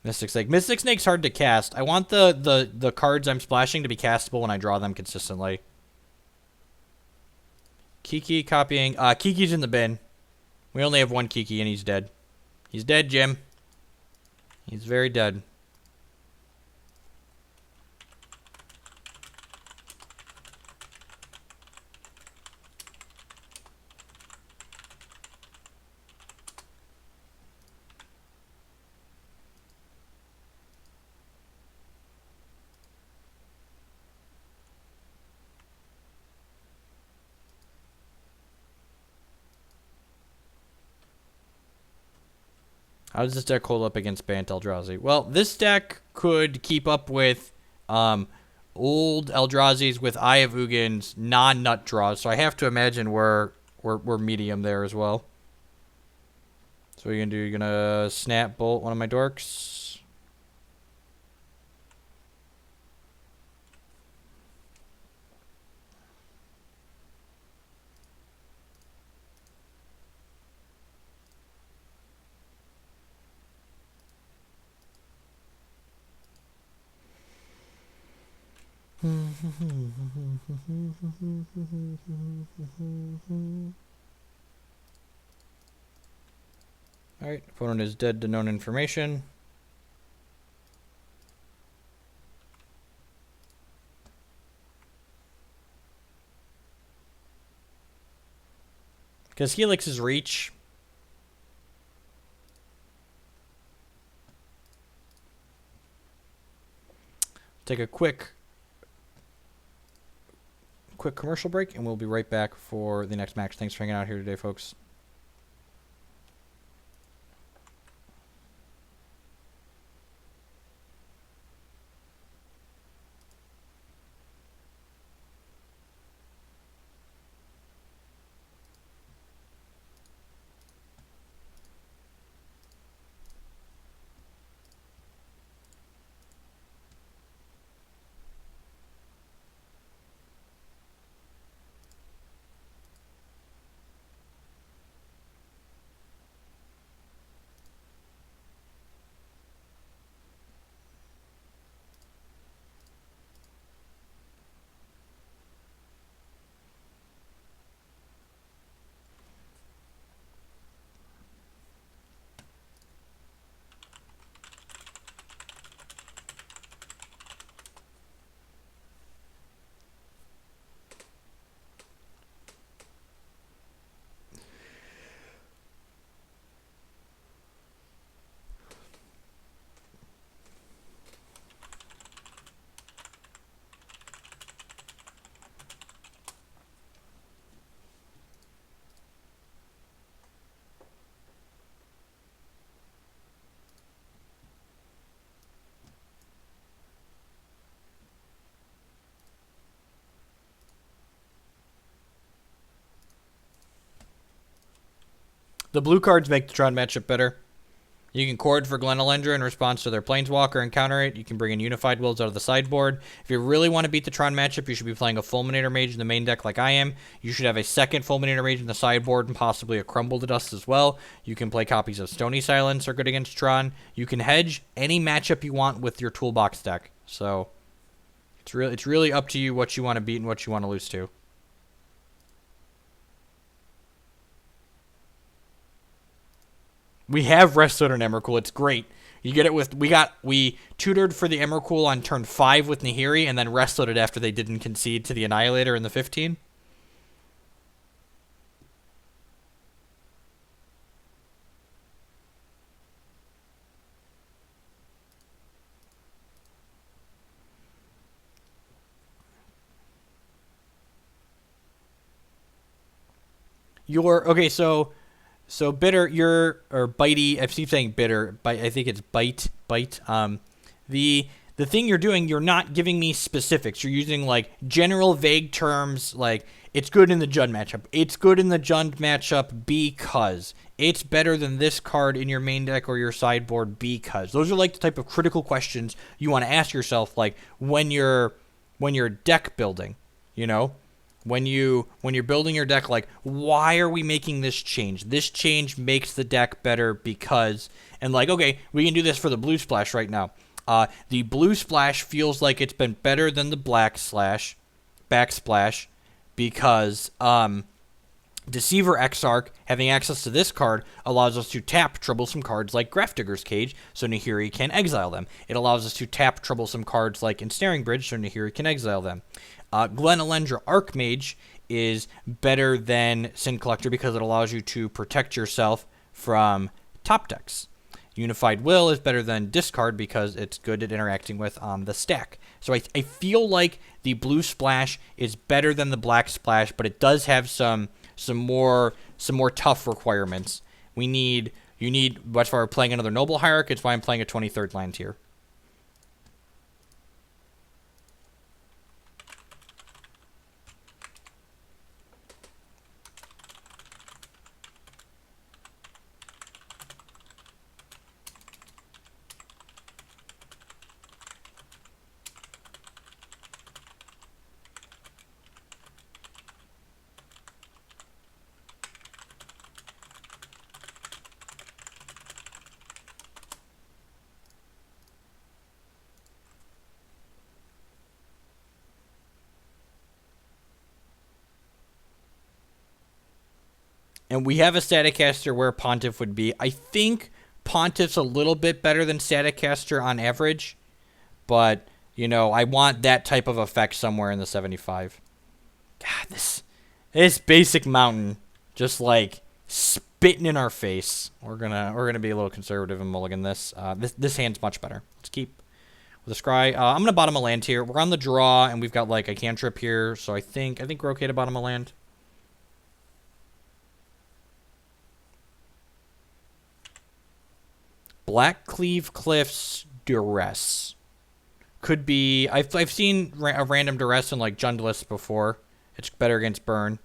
Mystic Snake. Mystic Snake's hard to cast. I want the cards I'm splashing to be castable when I draw them consistently. Kiki copying. Kiki's in the bin. We only have 1 Kiki and he's dead. He's dead, Jim. He's very dead. How does this deck hold up against Bant Eldrazi? Well, this deck could keep up with old Eldrazi's with Eye of Ugin's non-nut draws, so I have to imagine we're medium there as well. So what are you going to do? You're going to Snap Bolt one of my dorks? Alright, opponent is dead to known information. Because Helix's reach. Take a quick commercial break, and we'll be right back for the next match. Thanks for hanging out here today, folks. The blue cards make the Tron matchup better. You can chord for Glenelendra in response to their Planeswalker and counter it. You can bring in Unified Wills out of the sideboard. If you really want to beat the Tron matchup, you should be playing a Fulminator Mage in the main deck like I am. You should have a second Fulminator Mage in the sideboard and possibly a Crumble to Dust as well. You can play copies of Stony Silence are good against Tron. You can hedge any matchup you want with your toolbox deck. So it's really up to you what you want to beat and what you want to lose to. We have Restored on Emrakul. It's great. You get it with we tutored for the Emrakul on turn 5 with Nahiri, and then Restored it after they didn't concede to the Annihilator in the 15. Okay, so bitter, or bitey. I keep saying bitter, but I think it's bite. The thing you're doing, you're not giving me specifics. You're using like general vague terms, like it's good in the Jund matchup. It's good in the Jund matchup because it's better than this card in your main deck or your sideboard because. Those are like the type of critical questions you want to ask yourself, like when you're deck building, you know. When you're building your deck, like, why are we making this change? This change makes the deck better because, and like, okay, we can do this for the blue splash right now. The blue splash feels like it's been better than the backsplash because Deceiver Exarch, having access to this card, allows us to tap troublesome cards like Grafdigger's Cage, so Nahiri can exile them. It allows us to tap troublesome cards like Ensnaring Bridge, so Nahiri can exile them. Glenelendra Archmage is better than Sin Collector because it allows you to protect yourself from top decks. Unified Will is better than Discard because it's good at interacting with the stack. So I feel like the blue splash is better than the black splash, but it does have some more tough requirements. You need, that's why we're playing another Noble Hierarch. It's why I'm playing a 23rd land tier. And we have a Staticaster where Pontiff would be. I think Pontiff's a little bit better than Staticaster on average. But, you know, I want that type of effect somewhere in the 75. God, this basic mountain just, like, spitting in our face. We're gonna be a little conservative and mulligan this. This hand's much better. Let's keep with a Scry. I'm gonna bottom a land here. We're on the draw, and we've got, like, a cantrip here. So I think we're okay to bottom a land. Blackcleave Cliffs Duress. Could be... I've seen a random Duress in, like, Jund lists before. It's better against Burn.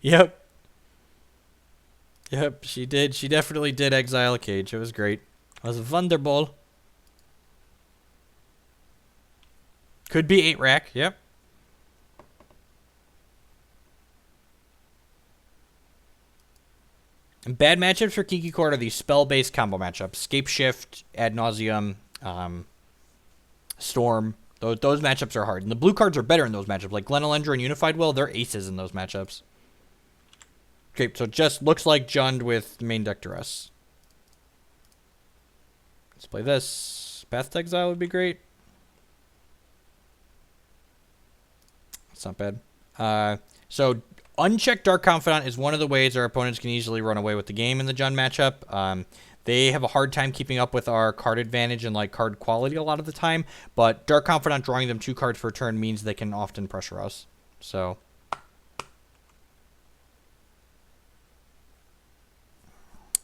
Yep. Yep, she did. She definitely did exile a cage. It was great. It was wonderful. Could be 8 rack, yep. And bad matchups for Kiki Court are these spell-based combo matchups. Scape Shift, Ad Nauseum, Storm. Those matchups are hard. And the blue cards are better in those matchups. Like Glenelendra and Unified Will, they're aces in those matchups. Okay, so it just looks like Jund with main deck Duress. Let's play this. Path to Exile would be great. It's not bad. So unchecked Dark Confidant is one of the ways our opponents can easily run away with the game in the Jund matchup. They have a hard time keeping up with our card advantage and like card quality a lot of the time, but Dark Confidant drawing them 2 cards per turn means they can often pressure us. So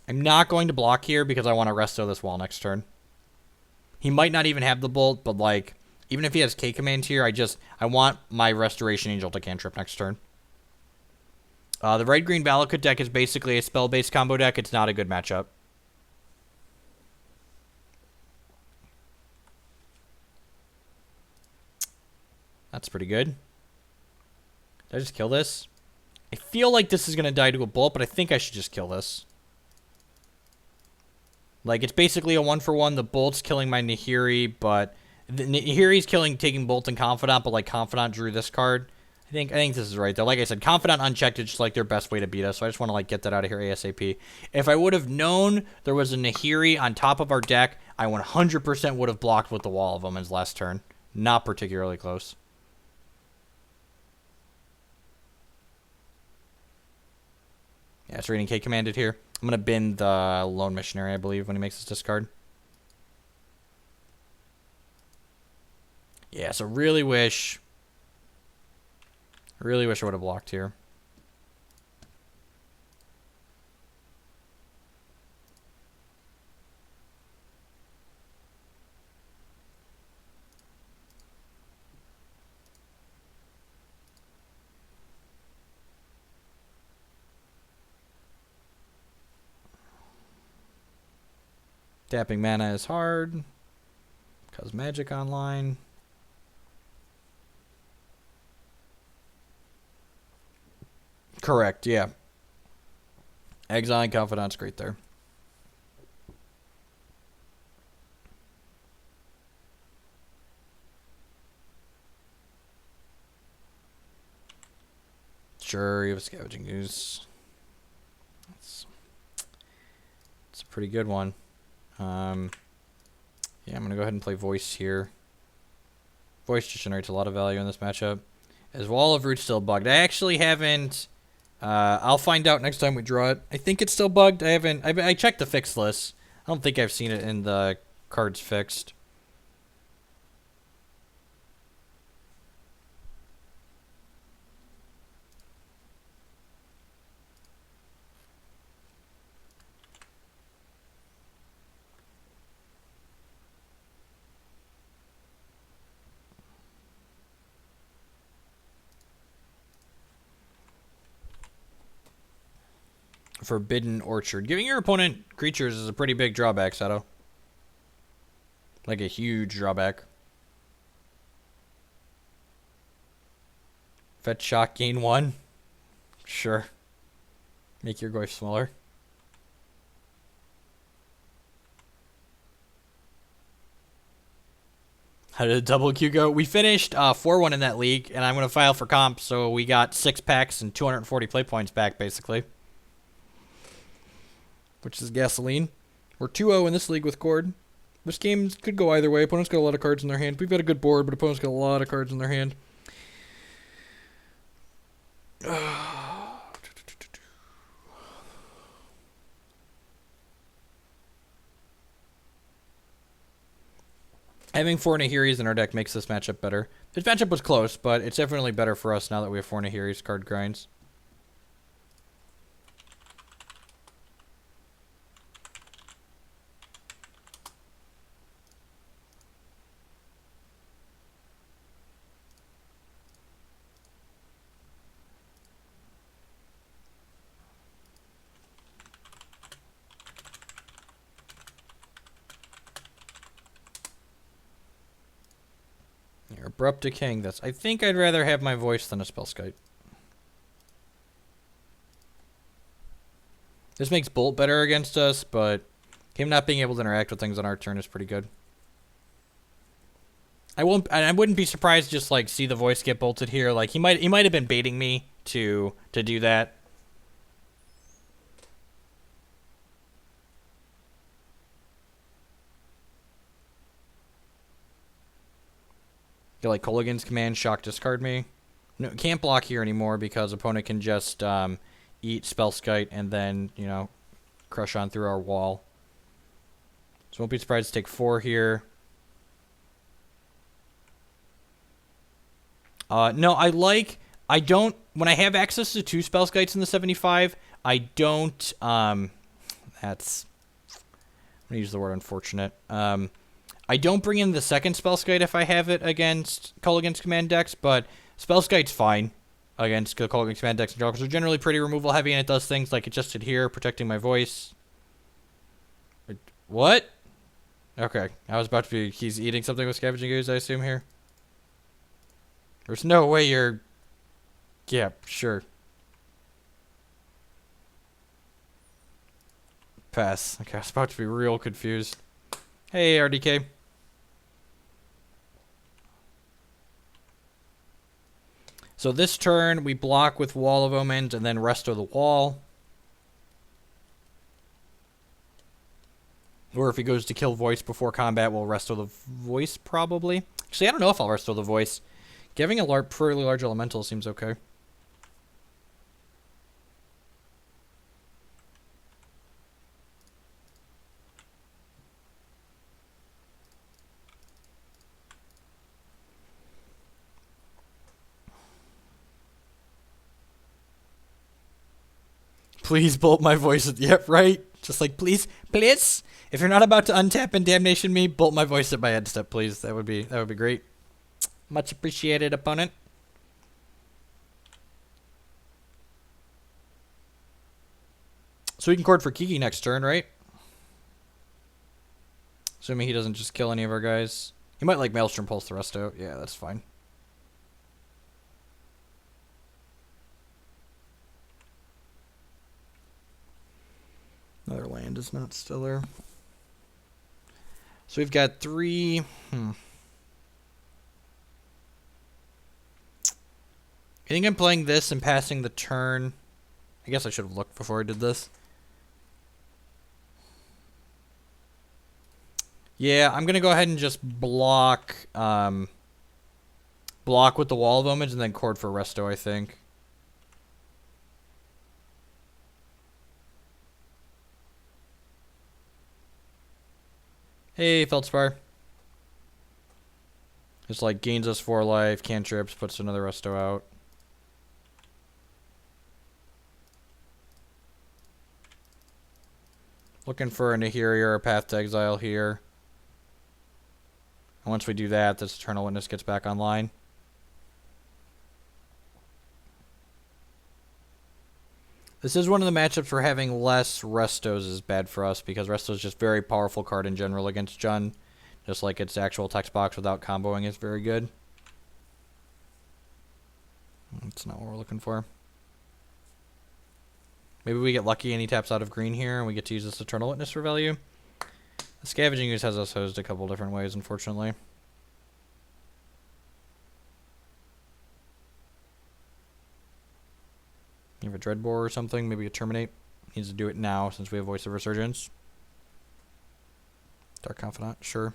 I'm not going to block here because I want to resto this wall next turn. He might not even have the bolt, but like, even if he has K command here, I want my Restoration Angel to cantrip next turn. The red-green Valakut deck is basically a spell-based combo deck. It's not a good matchup. That's pretty good. Did I just kill this? I feel like this is going to die to a bolt, but I think I should just kill this. Like, it's basically a 1-for-1. The bolt's killing my Nahiri, but... Nahiri's taking bolt and Confidant, but, like, Confidant drew this card. I think this is right, though. Like I said, Confidant unchecked is just, like, their best way to beat us, so I just want to, like, get that out of here ASAP. If I would have known there was a Nahiri on top of our deck, I 100% would have blocked with the wall of them his last turn. Not particularly close. Yeah, it's reading K commanded here. I'm going to bin the Lone Missionary, I believe, when he makes his discard. Yeah, so really wish I would have blocked here. Tapping mana is hard. Because Magic Online. Correct, yeah. Exiling Confidant's great there. Sure, you have a Scavenging Ooze. It's a pretty good one. Yeah, I'm going to go ahead and play Voice here. Voice just generates a lot of value in this matchup. Is Wall of Root still bugged? I actually haven't... I'll find out next time we draw it. I think it's still bugged. I checked the fix list. I don't think I've seen it in the cards fixed. Forbidden Orchard. Giving your opponent creatures is a pretty big drawback, Sato. Like a huge drawback. Fetch Shock, gain 1. Sure. Make your Goyf smaller. How did the double Q go? We finished 4-1 in that league, and I'm going to file for comp, so we got 6 packs and 240 play points back, basically. Which is gasoline. We're 2-0 in this league with Cord. This game could go either way. Opponents got a lot of cards in their hand. We've got a good board, but opponents got a lot of cards in their hand. Having 4 Nahiris in our deck makes this matchup better. This matchup was close, but it's definitely better for us now that we have 4 Nahiris card grinds. Abrupt Decaying this. I think I'd rather have my Voice than a Spellskite. This makes Bolt better against us, but him not being able to interact with things on our turn is pretty good. I wouldn't be surprised to just like see the Voice get bolted here. Like he might have been baiting me to do that. Like Kolaghan's Command, Shock, discard me. No, can't block here anymore because opponent can just eat Spellskite and then, you know, crush on through our wall. So won't be surprised to take 4 here. No, I don't, when I have access to 2 Spellskites in the 75, I don't, That's... I'm going to use the word unfortunate. I don't bring in the second Spellskite if I have it against Call Against Command decks, but Spellskite's fine against Call Against Command decks in general, because they're generally pretty removal heavy, and it does things like it just did here, protecting my voice. What? Okay, I was about to be... He's eating something with Scavenging Ooze, I assume, here? There's no way you're... Yeah, sure. Pass. Okay, I was about to be real confused. Hey, RDK. So this turn, we block with Wall of Omens and then Resto the Wall. Or if he goes to kill Voice before combat, we'll Resto the Voice, probably. Actually, I don't know if I'll Resto the Voice. Giving a fairly large elemental seems okay. Please bolt my voice. Yep, right? Just like, please, please. If you're not about to untap and damnation me, bolt my voice at my end step, please. That would be great. Much appreciated, opponent. So we can chord for Kiki next turn, right? Assuming he doesn't just kill any of our guys. He might like Maelstrom Pulse the rest out. Yeah, that's fine. Another land is not still there. So we've got 3. I think I'm playing this and passing the turn. I guess I should have looked before I did this. Yeah, I'm going to go ahead and just block block with the Wall of Omens and then chord for Resto, I think. Hey, Feldspar. Just like gains us 4 life, cantrips, puts another Resto out. Looking for a Nahiri or a Path to Exile here. And once we do that, this Eternal Witness gets back online. This is one of the matchups where having less Restos is bad for us, because Resto is just a very powerful card in general against Jund. Just like its actual text box without comboing is very good. That's not what we're looking for. Maybe we get lucky and he taps out of green here and we get to use this Eternal Witness for value. The Scavenging Ooze has us hosed a couple different ways, unfortunately. You have a Dreadbore or something, maybe a Terminate. Needs to do it now since we have Voice of Resurgence. Dark Confidant, sure.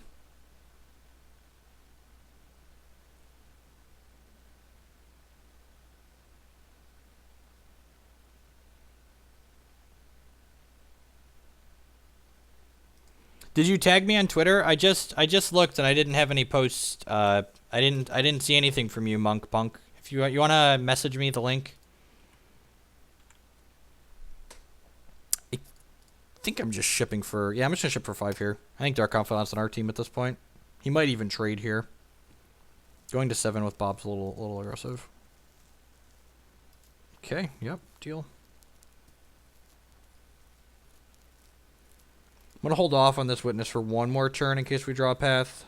Did you tag me on Twitter? I just looked and I didn't have any posts. I didn't see anything from you, Monk Punk. If you want to message me the link. I think I'm just shipping for... Yeah, I'm just going to ship for 5 here. I think Dark Confidant's on our team at this point. He might even trade here. Going to 7 with Bob's a little aggressive. Okay, yep, deal. I'm going to hold off on this Witness for 1 more turn in case we draw a path.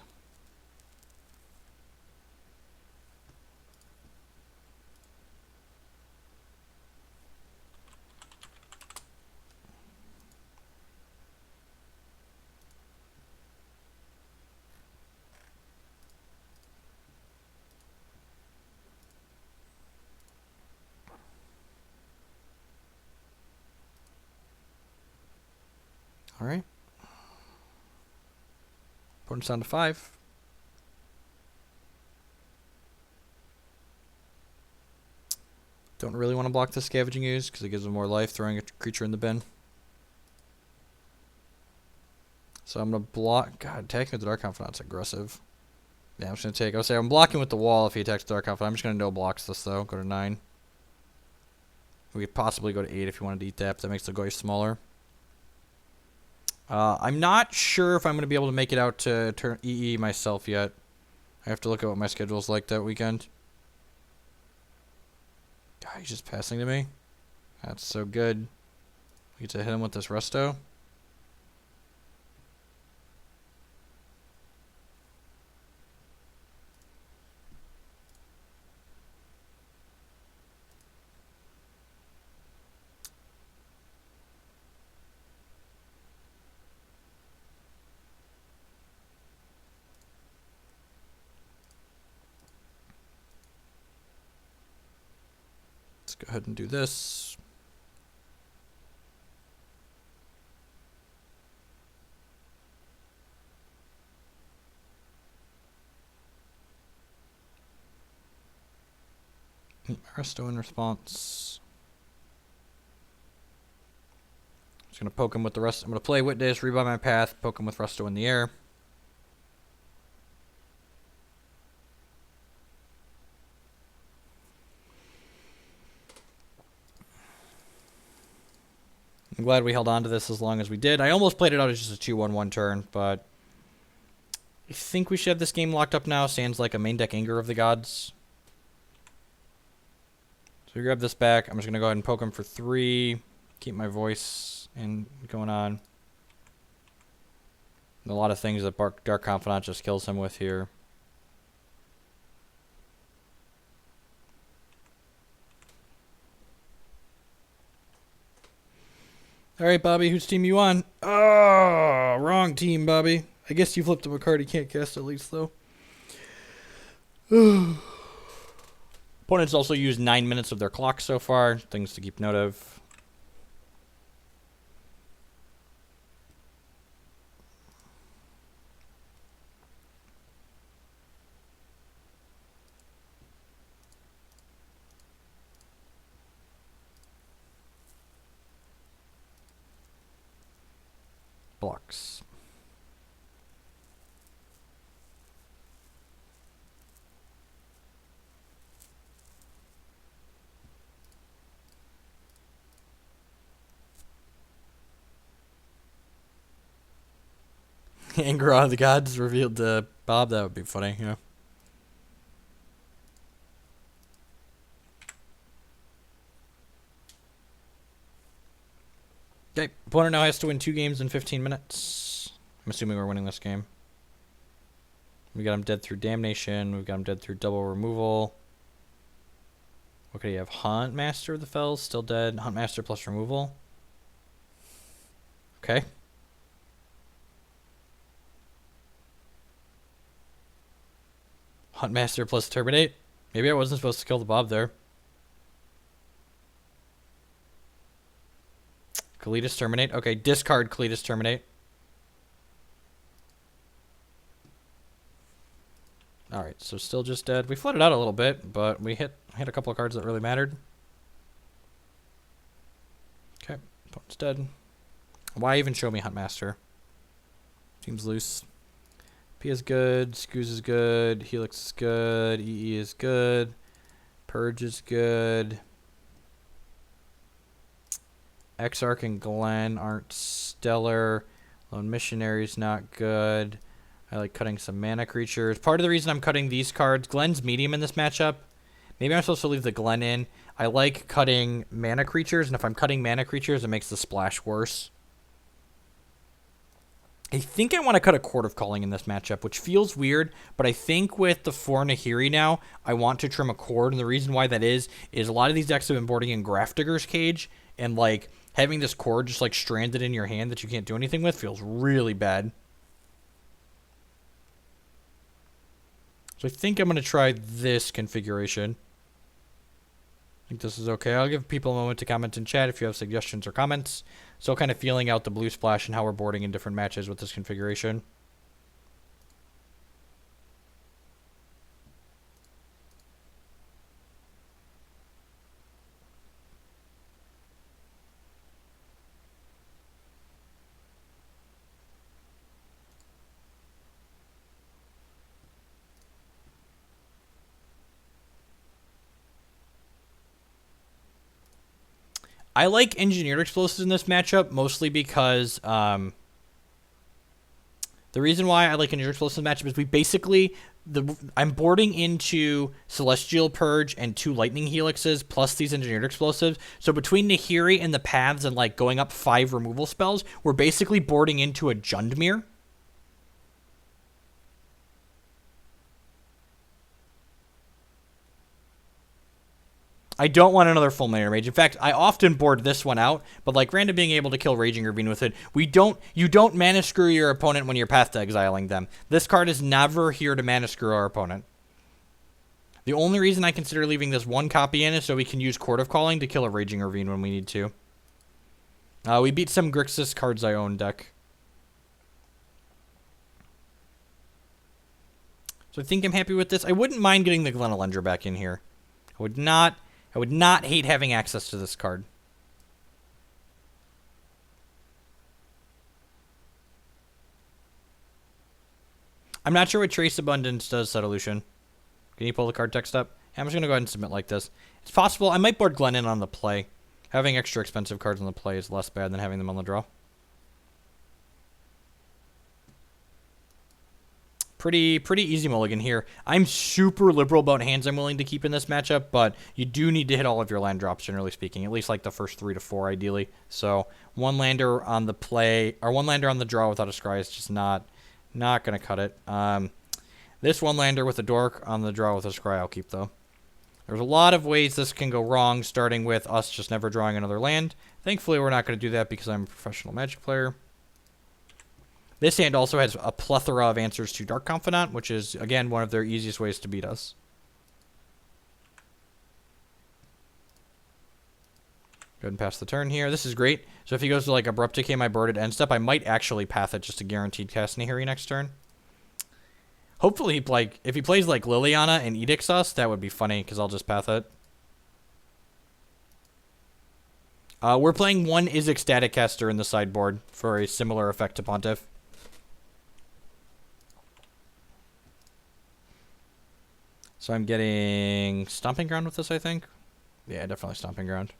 All right. Opponent's down to 5. Don't really want to block the Scavenging Ooze because it gives them more life throwing a creature in the bin. So I'm going to block... God, attacking with the Dark Confidant's aggressive. Yeah, I'm just going to take... I would say I'm blocking with the wall if he attacks the Dark Confidant. I'm just going to no blocks this though. Go to 9. We could possibly go to 8 if you wanted to eat that, but that makes the Goy smaller. I'm not sure if I'm going to be able to make it out to turn EE myself yet. I have to look at what my schedule's like that weekend. God, he's just passing to me. That's so good. We get to hit him with this resto. Let's go ahead and do this. Resto in response. Just going to poke him with the rest. I'm going to play Witness, rebuy my path, poke him with Resto in the air. I'm glad we held on to this as long as we did. I almost played it out as just a 2-1-1 turn, but I think we should have this game locked up now. Sans like a main deck Anger of the Gods. So we grab this back. I'm just going to go ahead and poke him for 3. Keep my voice and going on. And a lot of things that Dark Confidant just kills him with here. All right, Bobby, whose team you on? Oh, wrong team, Bobby. I guess you flipped him a card he can't cast at least, though. Opponents also used 9 minutes of their clock so far. Things to keep note of. Blocks. Anger on the Gods revealed to Bob. That would be funny, yeah. Okay, opponent now has to win 2 games in 15 minutes. I'm assuming we're winning this game. We got him dead through Damnation. We've got him dead through double removal. What could he have? Hunt Master of the Fells, still dead. Hunt Master plus removal. Okay. Hunt Master plus Terminate. Maybe I wasn't supposed to kill the Bob there. Kalidas Terminate. Okay, discard Kalidas Terminate. Alright, so still just dead. We flooded out a little bit, but we hit a couple of cards that really mattered. Okay, opponent's dead. Why even show me Hunt Master? Seems loose. P is good, Scooz is good, Helix is good, EE is good, Purge is good. Exarch and Glenn aren't stellar. Lone Missionary's not good. I like cutting some mana creatures. Part of the reason I'm cutting these cards, Glenn's medium in this matchup. Maybe I'm supposed to leave the Glenn in. I like cutting mana creatures, and if I'm cutting mana creatures, it makes the splash worse. I think I want to cut a Court of Calling in this matchup, which feels weird, but I think with the 4 Nahiri now, I want to trim a Cord, and the reason why that is a lot of these decks have been boarding in Grafdigger's Cage, and like having this Cord just like stranded in your hand that you can't do anything with feels really bad. So I think I'm going to try this configuration. I think this is okay. I'll give people a moment to comment in chat if you have suggestions or comments. Still kind of feeling out the blue splash and how we're boarding in different matches with this configuration. I like Engineered Explosives in this matchup, mostly because The reason why I like Engineered Explosive matchup is we basically I'm boarding into Celestial Purge and 2 Lightning Helixes plus these Engineered Explosives. So between Nahiri and the paths and like going up 5 removal spells, we're basically boarding into a Jundmere. I don't want another Fulminator Mage. In fact, I often board this one out, but like random being able to kill Raging Ravine with it, you don't mana screw your opponent when you're path to exiling them. This card is never here to mana screw our opponent. The only reason I consider leaving this 1 copy in is so we can use Court of Calling to kill a Raging Ravine when we need to. We beat some Grixis cards I own deck. So I think I'm happy with this. I wouldn't mind getting the Glenelendra back in here. I would not hate having access to this card. I'm not sure what Trace Abundance does, Settolution. Can you pull the card text up? Yeah, I'm just going to go ahead and submit like this. It's possible. I might board Glenn in on the play. Having extra expensive cards on the play is less bad than having them on the draw. Pretty easy mulligan here. I'm super liberal about hands I'm willing to keep in this matchup, but you do need to hit all of your land drops, generally speaking. At least like the first 3 to 4, ideally. So 1 lander on the play, or 1 lander on the draw without a scry is just not going to cut it. This 1 lander with a dork on the draw with a scry I'll keep, though. There's a lot of ways this can go wrong, starting with us just never drawing another land. Thankfully, we're not going to do that because I'm a professional Magic player. This hand also has a plethora of answers to Dark Confidant, which is, again, one of their easiest ways to beat us. Go ahead and pass the turn here. This is great. So if he goes to like Abrupt Decay my boarded end step, I might actually path it just to guaranteed cast Nahiri next turn. Hopefully, like, if he plays like Liliana and Edicts us, that would be funny because I'll just path it. We're playing 1 Izzet Static Caster in the sideboard for a similar effect to Pontiff. So I'm getting Stomping Ground with this, I think. Yeah, definitely Stomping Ground.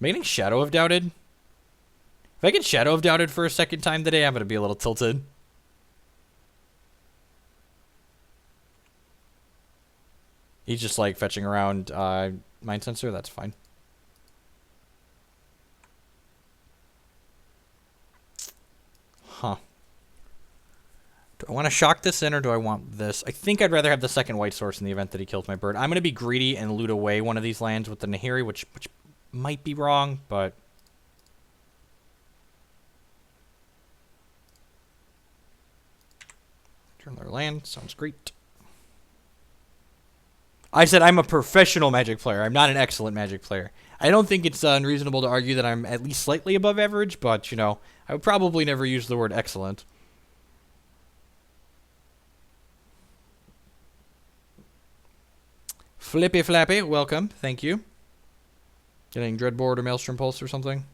Am I getting Shadow of Doubted? If I get Shadow of Doubted for a second time today, I'm going to be a little tilted. He's just like fetching around Mind Sensor. That's fine. Huh. Do I want to shock this in or do I want this? I think I'd rather have the second white source in the event that he kills my bird. I'm going to be greedy and loot away one of these lands with the Nahiri, which might be wrong, but... Turn their land. Sounds great. I said I'm a professional Magic player. I'm not an excellent Magic player. I don't think it's unreasonable to argue that I'm at least slightly above average, but, you know, I would probably never use the word excellent. Flippy Flappy, welcome. Thank you. Getting Dreadboard or Maelstrom Pulse or something.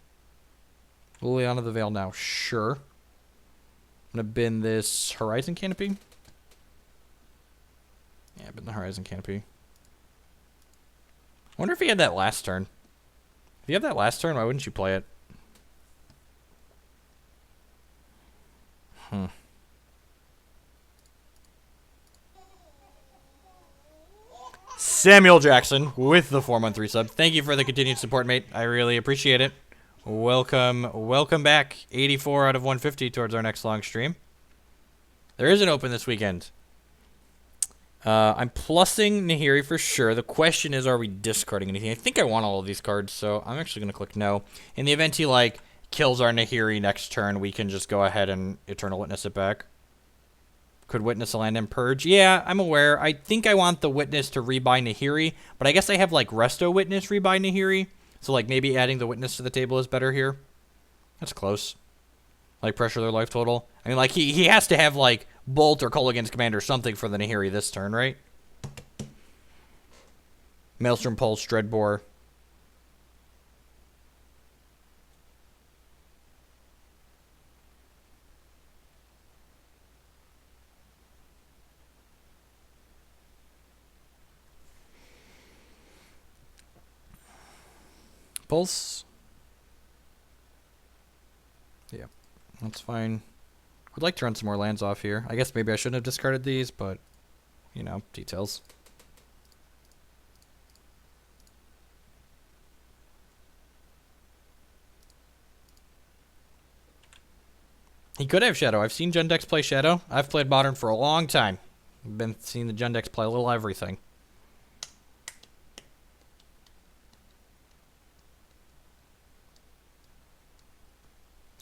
Liliana the Veil now. Sure. I'm going to bin this Horizon Canopy. Yeah, bin the Horizon Canopy. I wonder if he had that last turn. If you have that last turn, why wouldn't you play it? Samuel Jackson with the 4-month resub. Thank you for the continued support, mate. I really appreciate it. Welcome back. 84 out of 150 towards our next long stream. There is an open this weekend. I'm plussing Nahiri for sure. The question is, are we discarding anything? I think I want all of these cards, so I'm actually going to click no. In the event he, like, kills our Nahiri next turn, we can just go ahead and Eternal Witness it back. Could Witness a land and Purge? Yeah, I'm aware. I think I want the Witness to rebuy Nahiri, but I guess I have, like, Resto Witness rebuy Nahiri. So, like, maybe adding the Witness to the table is better here. That's close. Like, pressure their life total. I mean, like, he has to have, like, Bolt or Kolaghan's Command or something for the Nahiri this turn, right? Maelstrom Pulse, Dreadbore. Pulse. Yeah, that's fine. Would like to run some more lands off here. I guess maybe I shouldn't have discarded these, but, you know, details. He could have Shadow. I've seen Gendex play Shadow. I've played Modern for a long time. I've been seeing the Gendex play a little everything.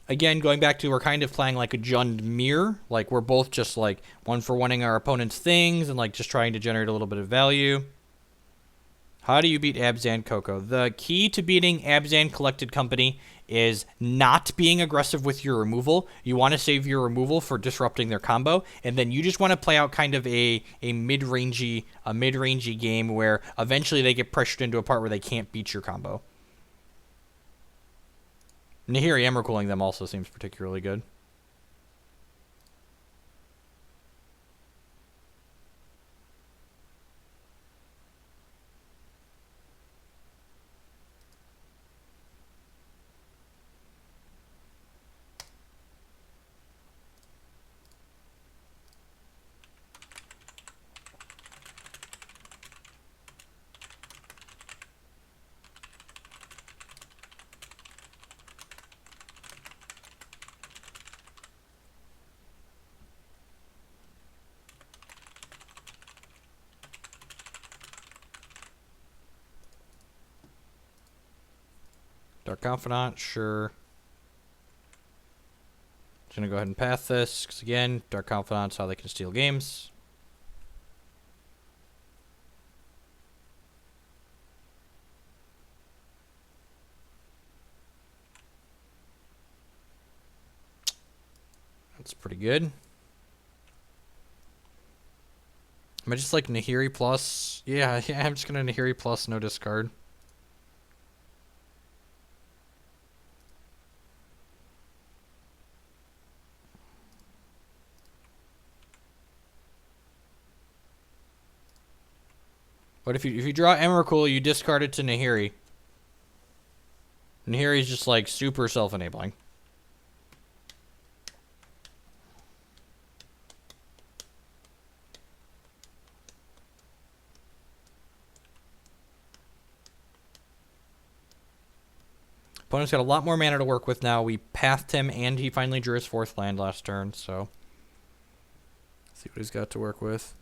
Again, going back to we're kind of playing like a Jund mirror. Like we're both just like one for wanting our opponent's things and like just trying to generate a little bit of value. How do you beat Abzan Coco? The key to beating Abzan Collected Company is not being aggressive with your removal. You want to save your removal for disrupting their combo, and then you just want to play out kind of a mid-rangey game where eventually they get pressured into a part where they can't beat your combo. Nahiri Emrakul-ing them also seems particularly good. Dark Confidant, sure. Just gonna go ahead and path this, because again, Dark Confidant's how they can steal games. That's pretty good. Am I just like Nahiri plus? Yeah, I'm just gonna Nahiri plus, no discard. But if you draw Emrakul, you discard it to Nahiri. Nahiri's just like super self-enabling. Opponent's got a lot more mana to work with now. We pathed him, and he finally drew his 4th land last turn, so... Let's see what he's got to work with.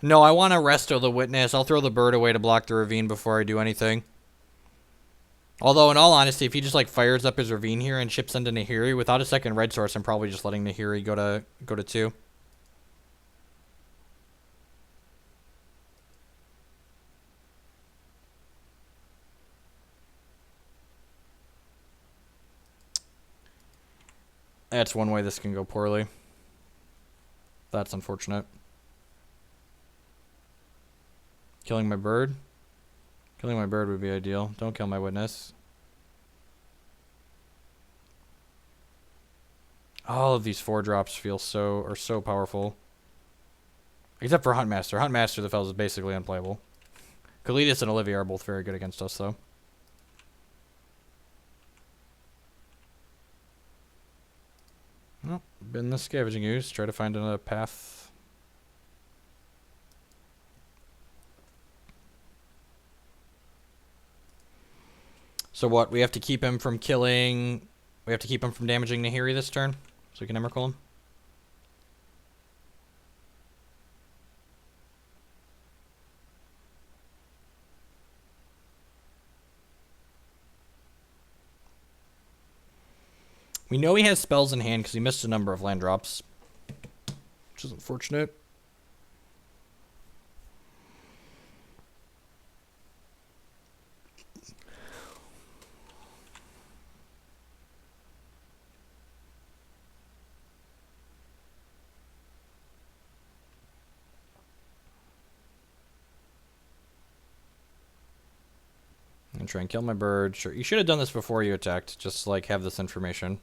No, I want to Resto the Witness. I'll throw the bird away to block the Ravine before I do anything. Although, in all honesty, if he just like fires up his Ravine here and chips into Nahiri, without a second red source, I'm probably just letting Nahiri go to 2. That's one way this can go poorly. That's unfortunate. Killing my bird? Killing my bird would be ideal. Don't kill my witness. All of these 4-drops feel so powerful. Except for Huntmaster. Huntmaster, the fellas, is basically unplayable. Kalidas and Olivia are both very good against us, though. Well, been the Scavenging Ooze. Try to find another path. So what? We have to keep him from killing... We have to keep him from damaging Nahiri this turn? So we can Emrakul him? We know he has spells in hand because he missed a number of land drops. Which is unfortunate. And try and kill my bird. Sure, you should have done this before you attacked. Just like have this information.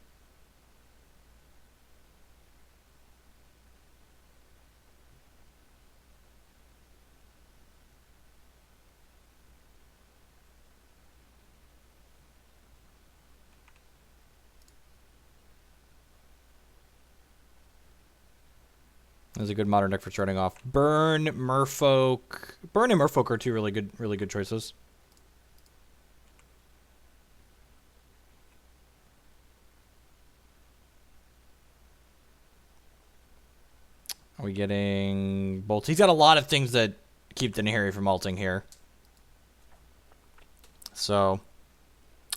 That's a good modern deck for starting off. Burn, Merfolk. Burn and Merfolk are two really good choices. Are we getting bolts? He's got a lot of things that keep the Nahiri from ulting here. So,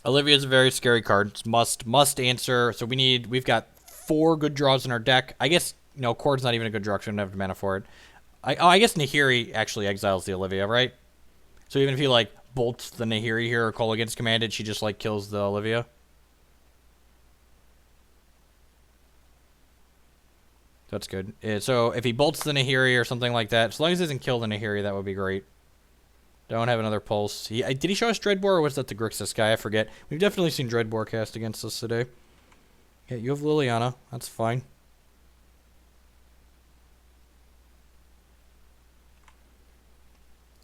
Olivia's a very scary card. It's must answer. So we've got 4 good draws in our deck. I guess, no, Cord's not even a good draw because we don't have the mana for it. I guess Nahiri actually exiles the Olivia, right? So even if he, like, bolts the Nahiri here or Cole gets commanded, she just, like, kills the Olivia. That's good. So if he bolts the Nahiri or something like that, as long as he doesn't kill the Nahiri, that would be great. Don't have another pulse. Did he show us Dreadbore or was that the Grixis guy? I forget. We've definitely seen Dreadbore cast against us today. Yeah, you have Liliana. That's fine.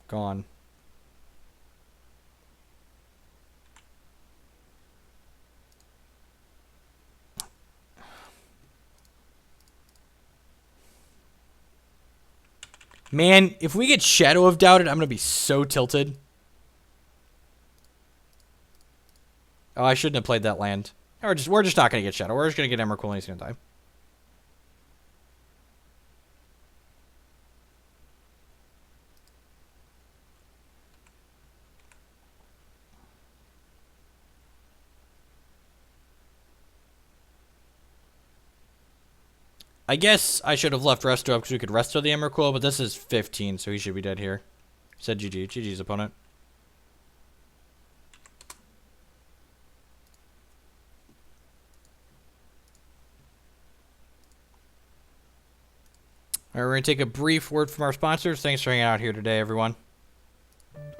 Gone. Man, if we get Shadow of Doubted, I'm going to be so tilted. Oh, I shouldn't have played that land. We're just not going to get Shadow. We're just going to get Emrakul and he's going to die. I guess I should have left Resto up because we could Resto the Emrakul, but this is 15, so he should be dead here. Said GG. GG's opponent. All right, we're going to take a brief word from our sponsors. Thanks for hanging out here today, everyone.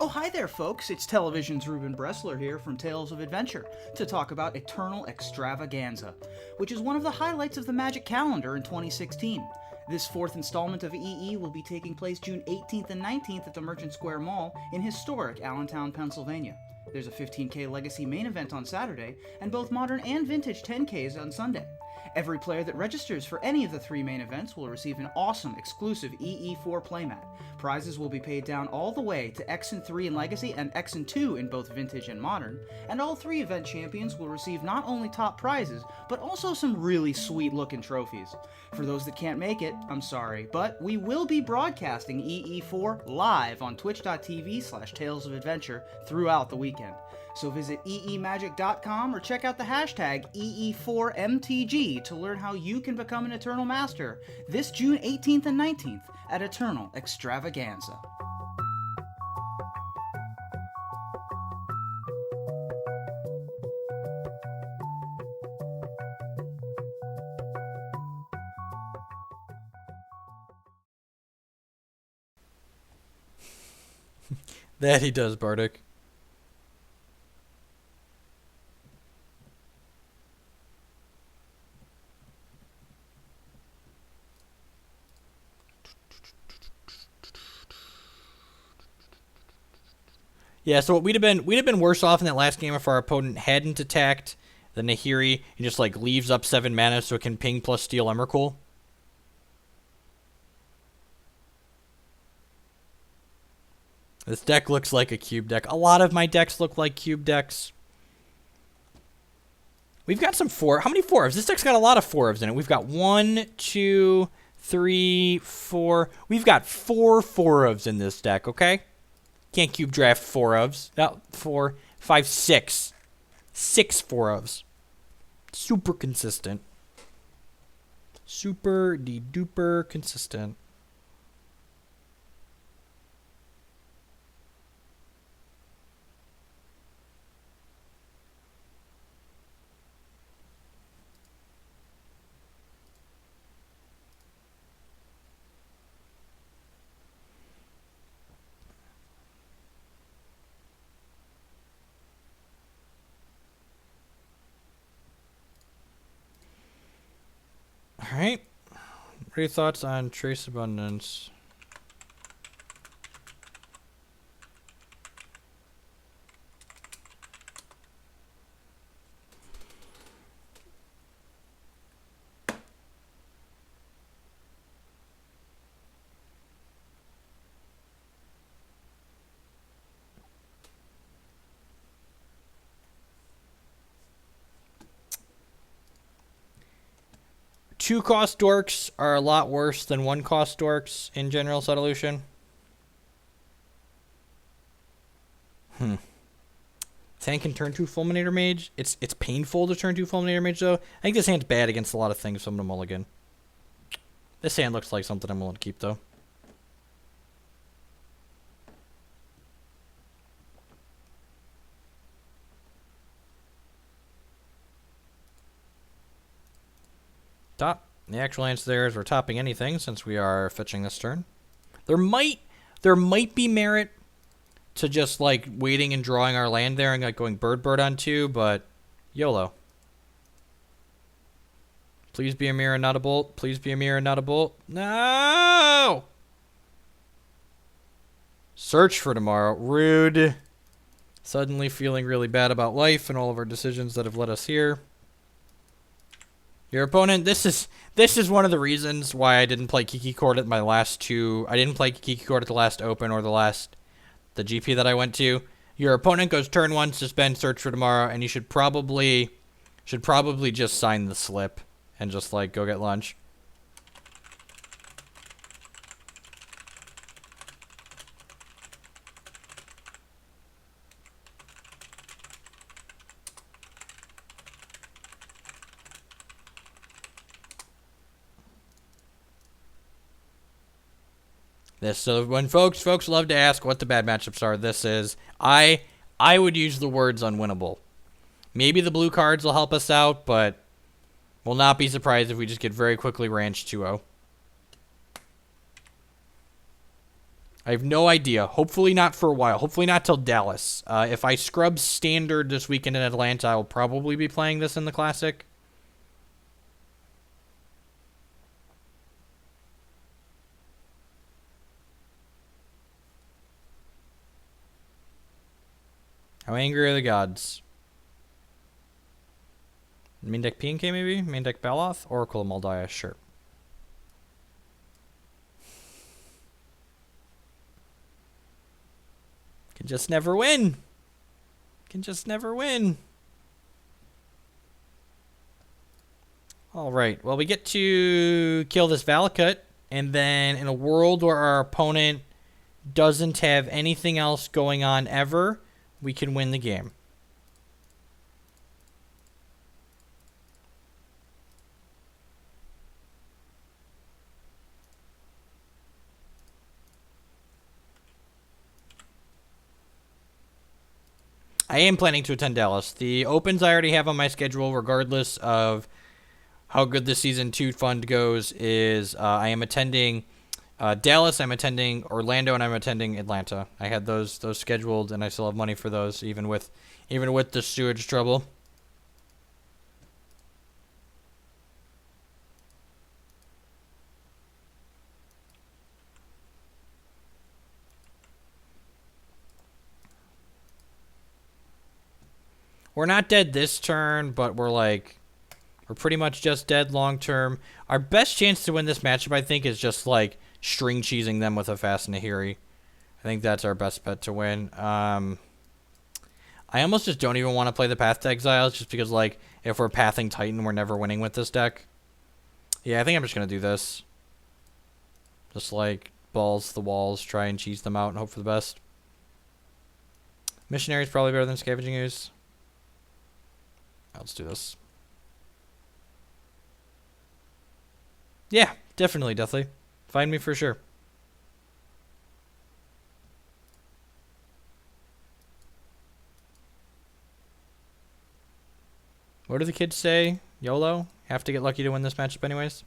Oh, hi there, folks. It's Television's Ruben Bressler here from Tales of Adventure to talk about Eternal Extravaganza, which is one of the highlights of the Magic calendar in 2016. This 4th installment of EE will be taking place June 18th and 19th at the Merchant Square Mall in historic Allentown, Pennsylvania. There's a 15K Legacy main event on Saturday, and both Modern and Vintage 10Ks on Sunday. Every player that registers for any of the 3 main events will receive an awesome exclusive EE4 playmat. Prizes will be paid down all the way to X and 3 in Legacy and X and 2 in both Vintage and Modern, and all 3 event champions will receive not only top prizes, but also some really sweet looking trophies. For those that can't make it, I'm sorry, but we will be broadcasting EE4 live on twitch.tv/talesofadventure throughout the weekend. So visit eemagic.com or check out the hashtag EE4MTG to learn how you can become an Eternal Master this June 18th and 19th at Eternal Extravaganza. That he does, Bardic. Yeah, so we'd have been worse off in that last game if our opponent hadn't attacked the Nahiri and just like leaves up 7 mana so it can ping plus steal Emrakul. This deck looks like a cube deck. A lot of my decks look like cube decks. We've got some 4. How many 4-ofs? This deck's got a lot of 4-ofs in it. We've got 1, 2, 3, 4. We've got 4 4-ofs in this deck, okay? Can't cube draft 4-ofs. No, 4, 5, 6. 6 4-ofs. Super consistent. Super de-duper consistent. All right. What are your thoughts on Trace Abundance? 2-cost dorks are a lot worse than 1-cost dorks in general solution. Tank can turn 2 Fulminator Mage. It's painful to turn 2 Fulminator Mage, though. I think this hand's bad against a lot of things, so I'm going to mulligan. This hand looks like something I'm willing to keep, though. Top. The actual answer there is we're topping anything since we are fetching this turn. There might be merit to just like waiting and drawing our land there and like going bird on 2, but YOLO. Please be a mirror, not a bolt. Please be a mirror, not a bolt. No! Search for tomorrow. Rude. Suddenly feeling really bad about life and all of our decisions that have led us here. Your opponent, this is one of the reasons why I didn't play Kiki Court at my last 2. I didn't play Kiki Court at the last Open or the GP that I went to. Your opponent goes turn 1, suspend, search for tomorrow, and you should probably just sign the slip and just like go get lunch. So when folks love to ask what the bad matchups are, this is I would use the words unwinnable. Maybe the blue cards will help us out, but will not be surprised if we just get very quickly ranched 2-0. I have no idea. Hopefully not for a while. Hopefully not till Dallas. If I scrub Standard this weekend in Atlanta, I will probably be playing this in the Classic. How angry are the gods? Main deck P&K maybe? Main deck Baloth? Oracle Moldiah, sure. Can just never win. Can just never win. Alright, well we get to kill this Valakut, and then in a world where our opponent doesn't have anything else going on ever, we can win the game. I am planning to attend Dallas. The Opens I already have on my schedule, regardless of how good the Season 2 fund goes, is I am attending Dallas, I'm attending Orlando, and I'm attending Atlanta. I had those scheduled, and I still have money for those, even with the sewage trouble. We're not dead this turn, but we're pretty much just dead long term. Our best chance to win this matchup, I think, is just like string cheesing them with a fast Nahiri. I think that's our best bet to win. I almost just don't even want to play the Path to Exiles, just because like if we're pathing Titan, we're never winning with this deck. Yeah, I think I'm just gonna do this. Just like balls the walls, try and cheese them out, and hope for the best. Missionary is probably better than Scavenging Ooze. Let's do this. Yeah, definitely, Deathly. Find me for sure. What do the kids say? YOLO? Have to get lucky to win this matchup anyways?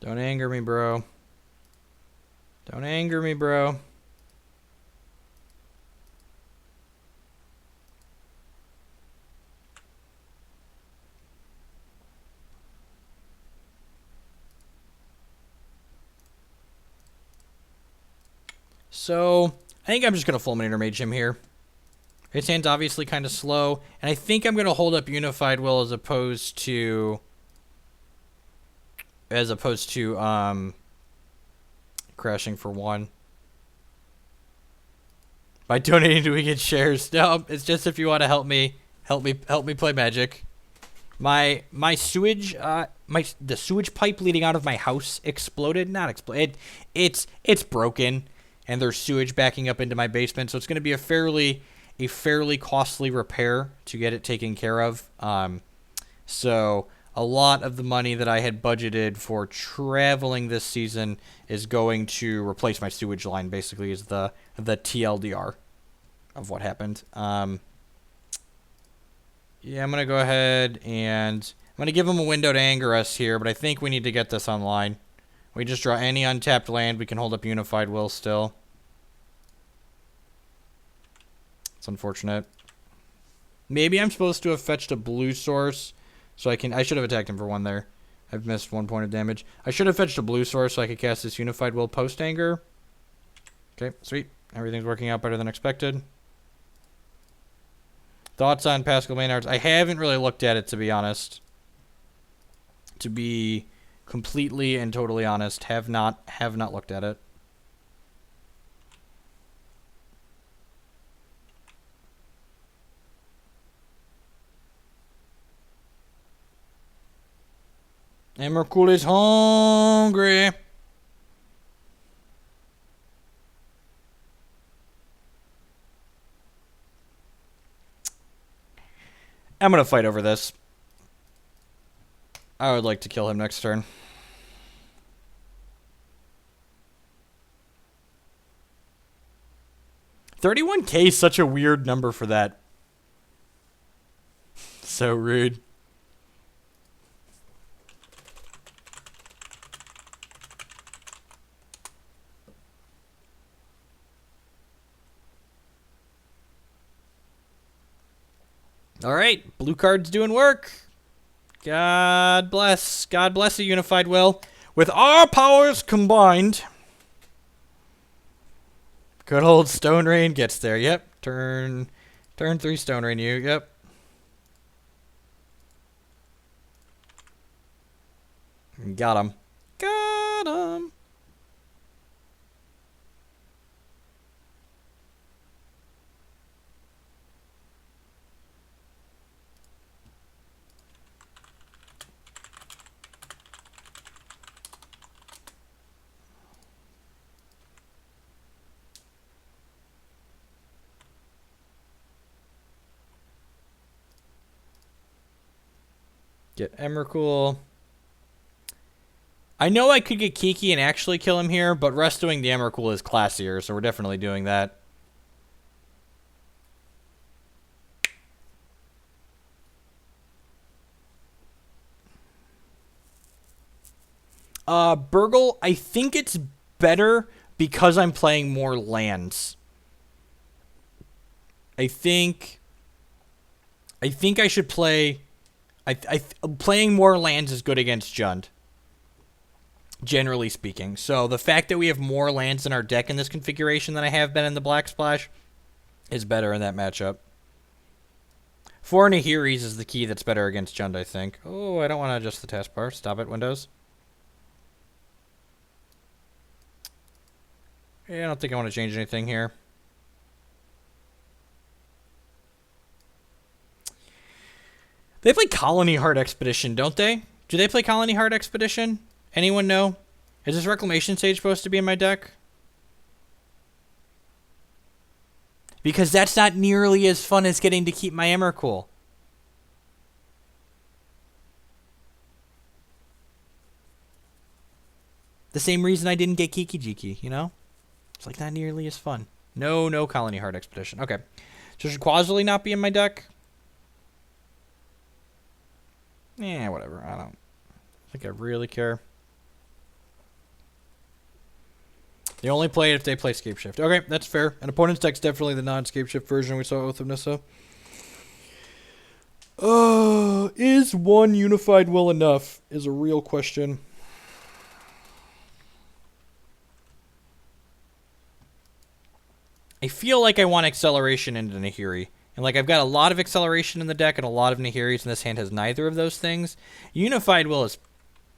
Don't anger me, bro. Don't anger me, bro. So, I think I'm just going to Fulminator Mage him here. His hand's obviously kind of slow, and I think I'm going to hold up Unified Will as opposed to crashing for 1. By donating do we get shares? No, it's just if you want to help me play Magic. My sewage the sewage pipe leading out of my house exploded. Not exploded. It's broken, and there's sewage backing up into my basement, so it's going to be a fairly costly repair to get it taken care of. So a lot of the money that I had budgeted for traveling this season is going to replace my sewage line. Basically, is the TLDR of what happened. Yeah, I'm going to go ahead and I'm going to give him a window to anger us here, but I think we need to get this online. We just draw any untapped land. We can hold up Unified Will still. It's unfortunate. Maybe I'm supposed to have fetched a blue source, so I should have attacked him for 1 there. I've missed 1 point of damage. I should have fetched a blue source so I could cast this Unified Will post anger. Okay, sweet. Everything's working out better than expected. Thoughts on Pascal Maynard's? I haven't really looked at it, to be honest. To be completely and totally honest, have not looked at it. Emrakul is hungry. I'm going to fight over this. I would like to kill him next turn. $31K is such a weird number for that. So rude. All right, blue card's doing work. God bless a Unified Will. With our powers combined. Good old Stone Rain gets there. Yep, turn 3 Stone Rain you. Yep. Got him. Got him. Get Emrakul. I know I could get Kiki and actually kill him here, but restoing the Emrakul is classier, so we're definitely doing that. Burgle, I think it's better because I'm playing more lands. I think I should play... playing more lands is good against Jund, generally speaking. So the fact that we have more lands in our deck in this configuration than I have been in the Black Splash is better in that matchup. 4 Nahiris is the key that's better against Jund, I think. Oh, I don't want to adjust the taskbar. Stop it, Windows. Yeah, I don't think I want to change anything here. They play Colony Heart Expedition, don't they? Do they play Colony Heart Expedition? Anyone know? Is this Reclamation Sage supposed to be in my deck? Because that's not nearly as fun as getting to keep my Emrakul. The same reason I didn't get Kiki Jiki, you know? It's like not nearly as fun. No Colony Heart Expedition. Okay. So should Quazzly not be in my deck? Yeah, whatever. I don't think I really care. They only play it if they play Scapeshift. Okay, that's fair. An opponent's deck's definitely the non-Scapeshift version we saw with of Nissa. Is 1 Unified Will enough? Is a real question. I feel like I want acceleration into Nahiri. And, like, I've got a lot of acceleration in the deck and a lot of Nahiris, and this hand has neither of those things. Unified Will is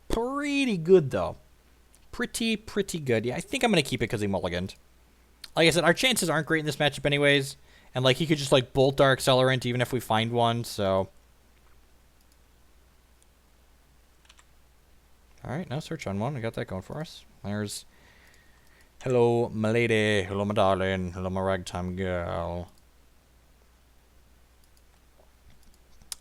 pretty good, though. Pretty good. Yeah, I think I'm going to keep it because he mulliganed. Like I said, our chances aren't great in this matchup anyways. And, like, he could just, like, bolt our Accelerant even if we find one, so... Alright, now search on one. We got that going for us. There's... Hello, my lady. Hello, my darling. Hello, my ragtime girl.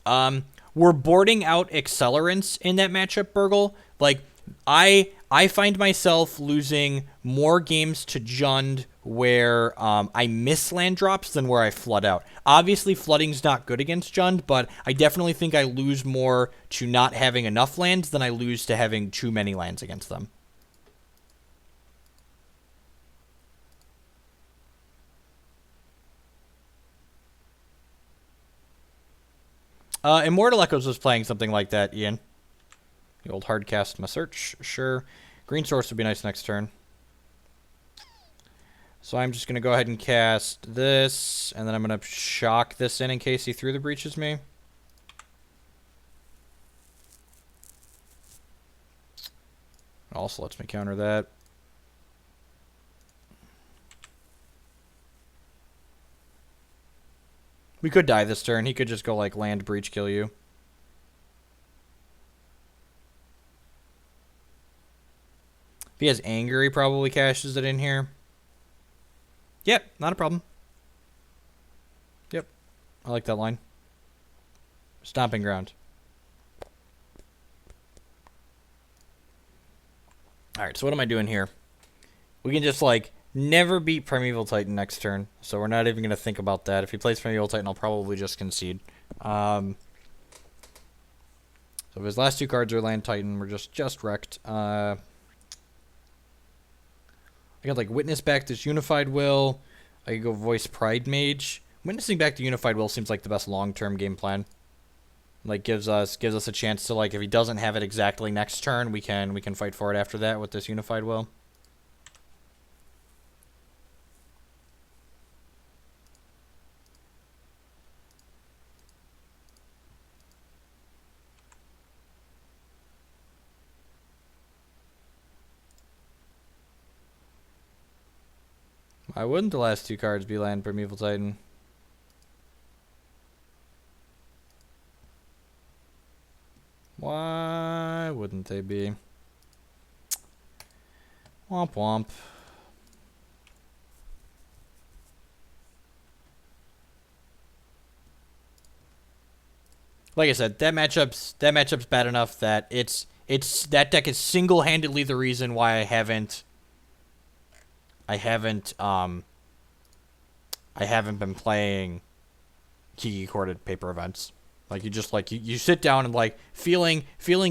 We're boarding out Accelerants in that matchup, Burgle. Like, I find myself losing more games to Jund where I miss land drops than where I flood out. Obviously, flooding's not good against Jund, but I definitely think I lose more to not having enough lands than I lose to having too many lands against them. Immortal Echoes was playing something like that, Ian. The old hard cast my search, sure. Green Source would be nice next turn. So I'm just going to go ahead and cast this, and then I'm going to shock this in case he threw the breaches me. It also lets me counter that. We could die this turn. He could just go, like, land, breach, kill you. If he has anger, he probably cashes it in here. Yep, not a problem. Yep, I like that line. Stomping ground. Alright, so what am I doing here? We can just, like, never beat Primeval Titan next turn, so we're not even going to think about that. If he plays Primeval Titan, I'll probably just concede. So if his last two cards are Land Titan, we're just wrecked. I got, like, Witness back this Unified Will. I could go Voice Pride Mage. Witnessing back to Unified Will seems like the best long-term game plan. Like, gives us a chance to, like, if he doesn't have it exactly next turn, we can fight for it after that with this Unified Will. Why wouldn't the last two cards be Land Primeval Titan? Why wouldn't they be? Womp womp. Like I said, that matchup's bad enough that it's that deck is single-handedly the reason why I haven't been playing Kiki corded paper events. Like, you just, like, you sit down and, like, feeling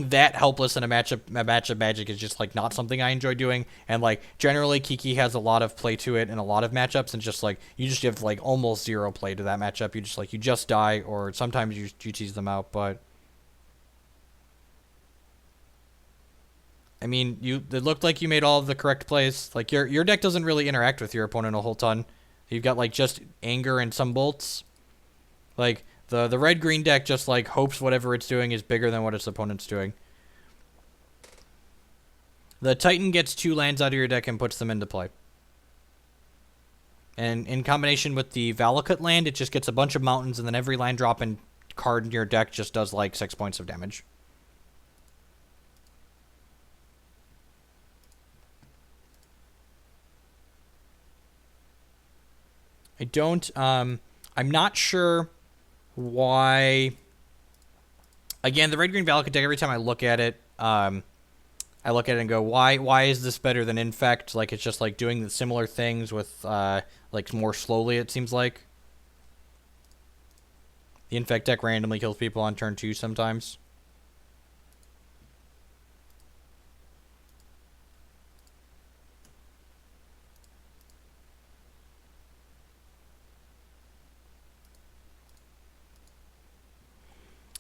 that helpless in a matchup Magic is just, like, not something I enjoy doing. And, like, generally Kiki has a lot of play to it in a lot of matchups, and just, like, you just have, like, almost zero play to that matchup. You just, like, you just die, or sometimes you tease them out, but I mean, it looked like you made all of the correct plays. Like, your deck doesn't really interact with your opponent a whole ton. You've got, like, just anger and some bolts. Like, the red-green deck just, like, hopes whatever it's doing is bigger than what its opponent's doing. The Titan gets 2 lands out of your deck and puts them into play. And in combination with the Valakut land, it just gets a bunch of mountains, and then every land drop and card in your deck just does, like, 6 points of damage. I'm not sure why. Again, the red-green Valakut deck, every time I look at it, I look at it and go, why is this better than Infect? Like, it's just, like, doing the similar things with, like, more slowly, it seems like. The Infect deck randomly kills people on turn 2 sometimes.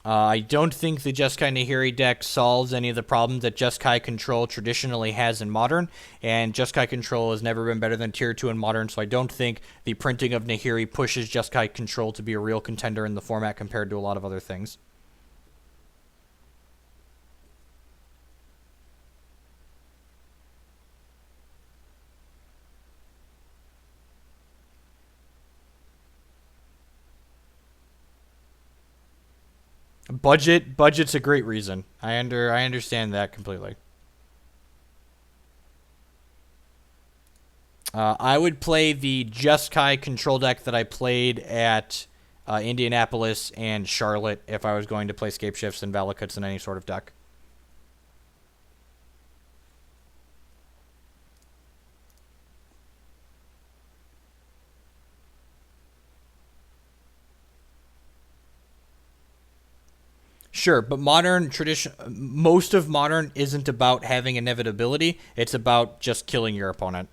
I don't think the Jeskai Nahiri deck solves any of the problems that Jeskai Control traditionally has in Modern, and Jeskai Control has never been better than Tier 2 in Modern, so I don't think the printing of Nahiri pushes Jeskai Control to be a real contender in the format compared to a lot of other things. Budget's a great reason. I understand that completely. I would play the Jeskai control deck that I played at Indianapolis and Charlotte if I was going to play Scape Shifts and Valakuts in any sort of deck. Sure, but most of Modern isn't about having inevitability. It's about just killing your opponent.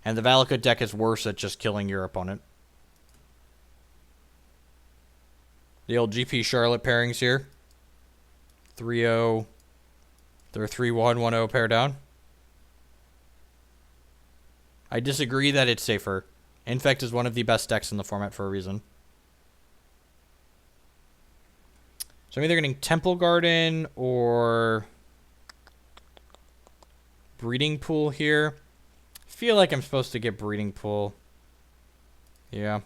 And the Valakut deck is worse at just killing your opponent. The old GP Charlotte pairings here. 3-0. They're 3-1, 1-0 pair down. I disagree that it's safer. Infect is one of the best decks in the format for a reason. So I'm either getting Temple Garden or Breeding Pool here. I feel like I'm supposed to get Breeding Pool. Yeah.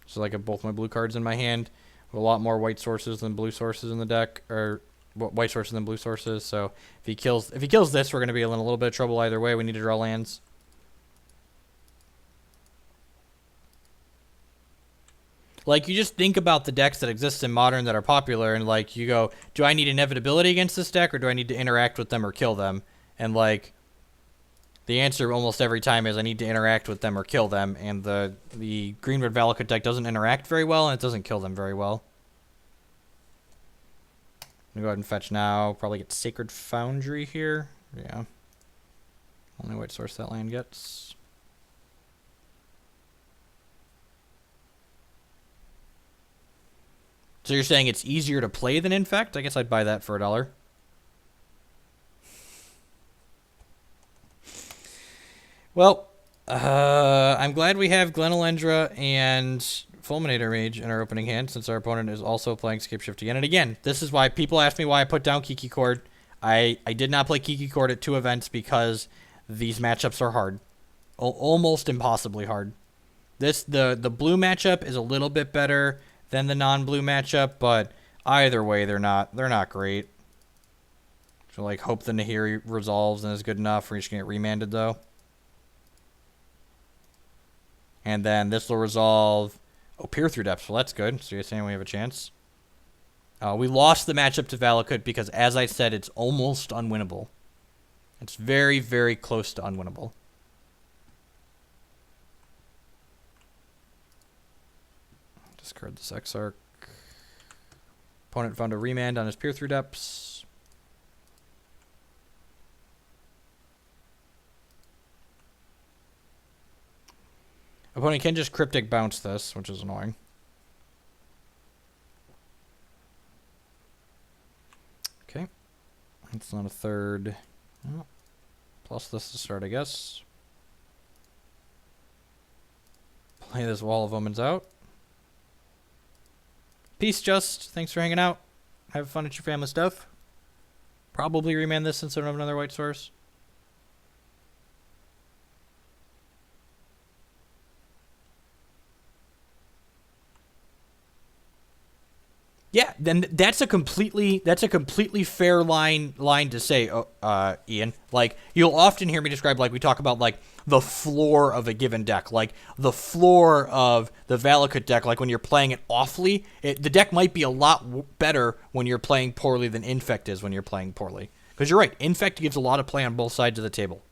So I get both my blue cards in my hand. With a lot more white sources than blue sources in the deck. Or white sources than blue sources. So if he kills this, we're going to be in a little bit of trouble either way. We need to draw lands. Like, you just think about the decks that exist in Modern that are popular, and, like, you go, do I need inevitability against this deck, or do I need to interact with them or kill them? And, like, the answer almost every time is I need to interact with them or kill them, and the Green-Red Valakut deck doesn't interact very well, and it doesn't kill them very well. I'm going to go ahead and fetch now. Probably get Sacred Foundry here. Yeah. Only white source that land gets. So you're saying it's easier to play than Infect? I guess I'd buy that for $1. Well, I'm glad we have Glenelendra and Fulminator Mage in our opening hand, since our opponent is also playing Scape Shift again. And again, this is why people ask me why I put down Kiki Cord. I did not play Kiki Cord at 2 events because these matchups are hard. Almost impossibly hard. The blue matchup is a little bit better than the non-blue matchup, but either way, they're not great. So, like, hope the Nahiri resolves and is good enough. We're just gonna get remanded though. And then this will resolve. Oh, Peer Through Depths. Well, that's good. So you're saying we have a chance? We lost the matchup to Valakut because, as I said, it's almost unwinnable. It's very, very close to unwinnable. Discard this Exarch. Opponent found a remand on his Peer Through Depths. Opponent can just Cryptic bounce this, which is annoying. Okay. It's not a third. Oh. Plus this to start, I guess. Play this Wall of Omens out. Peace, Just. Thanks for hanging out. Have fun at your family stuff. Probably remand this since I don't have another white source. Yeah, then that's a completely fair line to say, Ian. Like, you'll often hear me describe, like, we talk about, like, the floor of a given deck. Like, the floor of the Valakut deck, like, when you're playing it awfully, the deck might be a lot better when you're playing poorly than Infect is when you're playing poorly. Because you're right, Infect gives a lot of play on both sides of the table.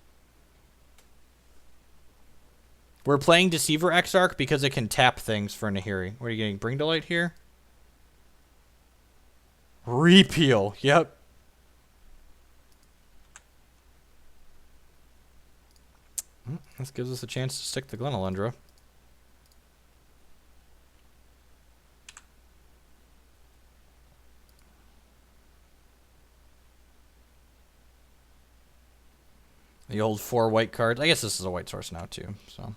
We're playing Deceiver Exarch because it can tap things for Nahiri. What are you getting? Bring to Light here? Repeal. Yep. This gives us a chance to stick the Glenelendra. The old 4 white cards. I guess this is a white source now too, so.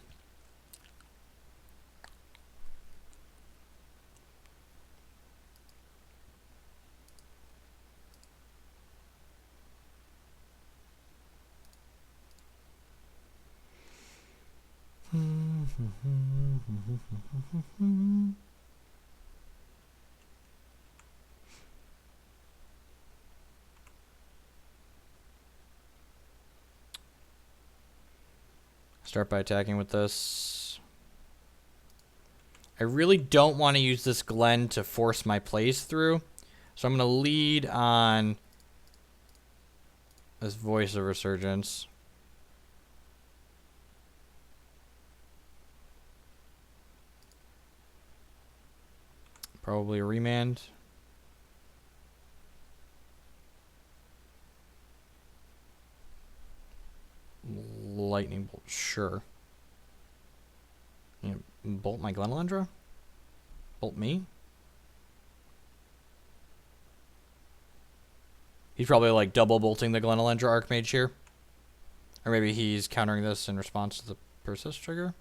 Start by attacking with this. I really don't want to use this Glen to force my plays through. So I'm going to lead on this Voice of Resurgence. Probably a Remand. Lightning Bolt, sure. You know, bolt my Glenelendra? Bolt me? He's probably like double bolting the Glenelendra Archmage here. Or maybe he's countering this in response to the Persist trigger.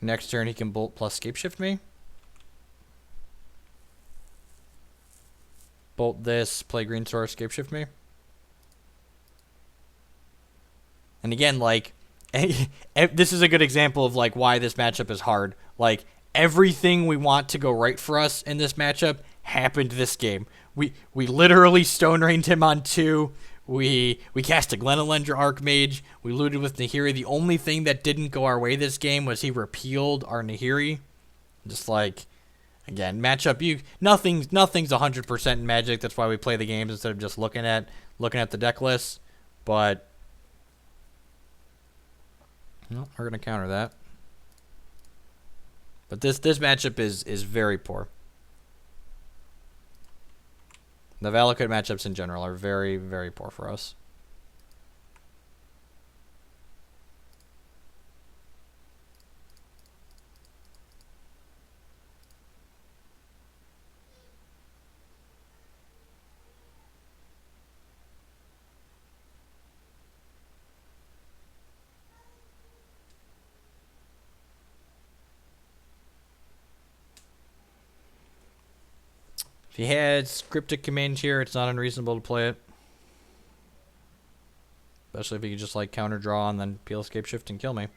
Next turn he can bolt plus Scapeshift me. Bolt this, play green source, Scapeshift me. And again, like, this is a good example of like why this matchup is hard. Like, everything we want to go right for us in this matchup happened this game. We literally Stone Rained him on 2. We cast a Glenelendra Archmage. We looted with Nahiri. The only thing that didn't go our way this game was he repealed our Nahiri. Just like, again, matchup, nothing's 100% in Magic. That's why we play the games instead of just looking at the deck list. But no, we're gonna counter that. But this matchup is very poor. The Valakut matchups in general are very, very poor for us. If he had Cryptic Command here, it's not unreasonable to play it. Especially if he could just like counter draw and then peel Escape Shift and kill me.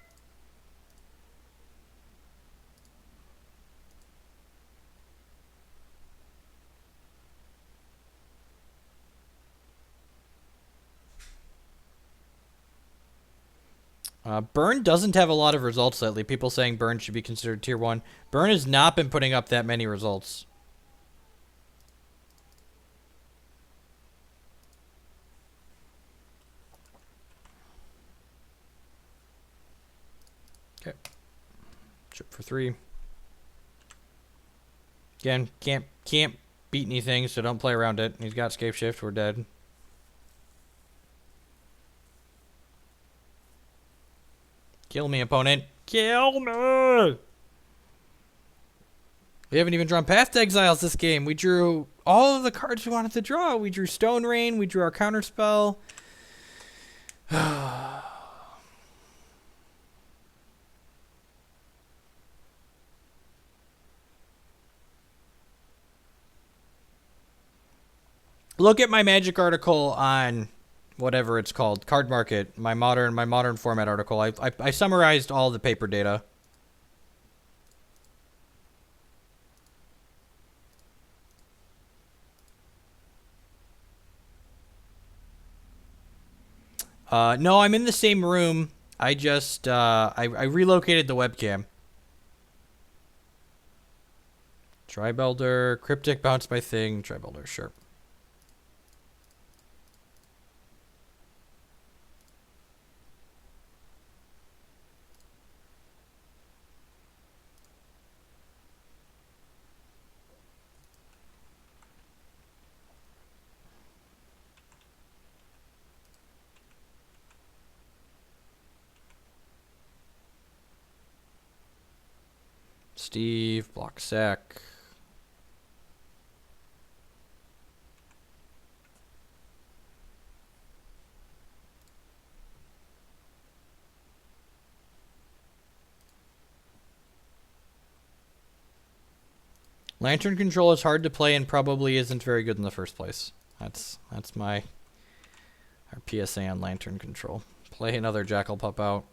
Burn doesn't have a lot of results lately. People saying Burn should be considered tier 1. Burn has not been putting up that many results. Okay. Chip for 3. Again, can't beat anything, so don't play around it. He's got Escape Shift, we're dead. Kill me, opponent. Kill me! We haven't even drawn Path to Exiles this game. We drew all of the cards we wanted to draw. We drew Stone Rain. We drew our counterspell. Look at my Magic article on whatever it's called, Card Market, my modern format article. I summarized all the paper data. No, I'm in the same room. I just I relocated the webcam. Tribelder, Cryptic, bounce by thing, Tribelder, sure. Steve, block sack. Lantern control is hard to play and probably isn't very good in the first place. That's our PSA on Lantern control. Play another Jackal Pup out.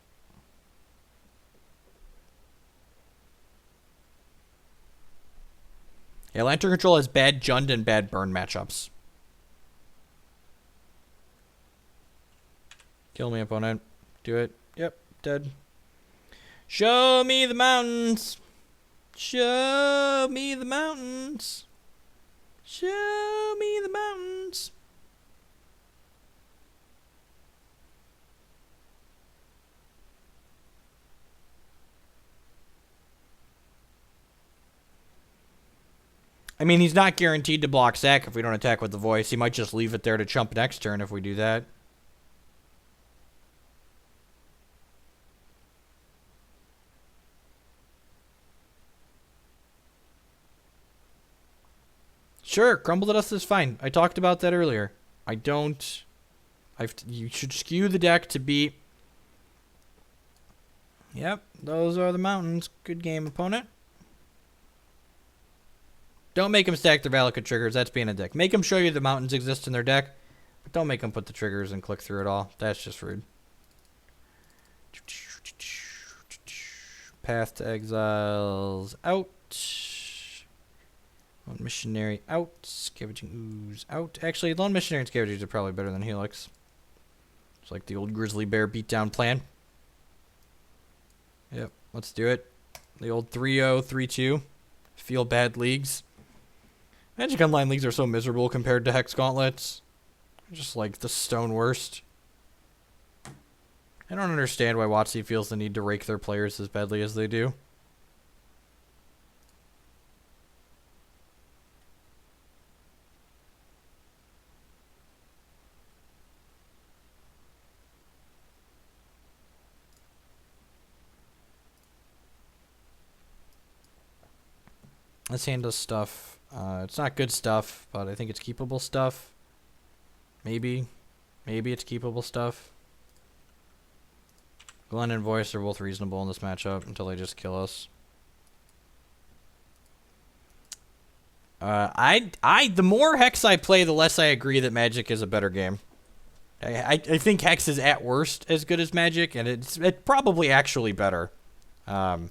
Yeah, Lantern control has bad Jund and bad Burn matchups. Kill me, opponent. Do it. Yep, dead. Show me the mountains. Show me the mountains. Show me the mountains. I mean, he's not guaranteed to block sack if we don't attack with the voice. He might just leave it there to chump next turn if we do that. Sure, Crumble to Dust is fine. I talked about that earlier. You should skew the deck to beat. Yep, those are the mountains. Good game, opponent. Don't make him stack their Valakut triggers. That's being a dick. Make him show you the mountains exist in their deck, but don't make him put the triggers and click through it all. That's just rude. Path to Exiles out. Lone Missionary out. Scavenging Ooze out. Actually, Lone Missionary and Scavengers are probably better than Helix. It's like the old Grizzly Bear beatdown plan. Yep, let's do it. The old 3-0, 3-2. Feel bad leagues. Magic Online leagues are so miserable compared to Hex Gauntlets. Just like the stone worst. I don't understand why WotC feels the need to rake their players as badly as they do. This hand does stuff. It's not good stuff, but I think it's keepable stuff. Maybe. Maybe it's keepable stuff. Glenn and Voice are both reasonable in this matchup until they just kill us. The more Hex I play, the less I agree that Magic is a better game. I think Hex is at worst as good as Magic, and it's probably actually better. The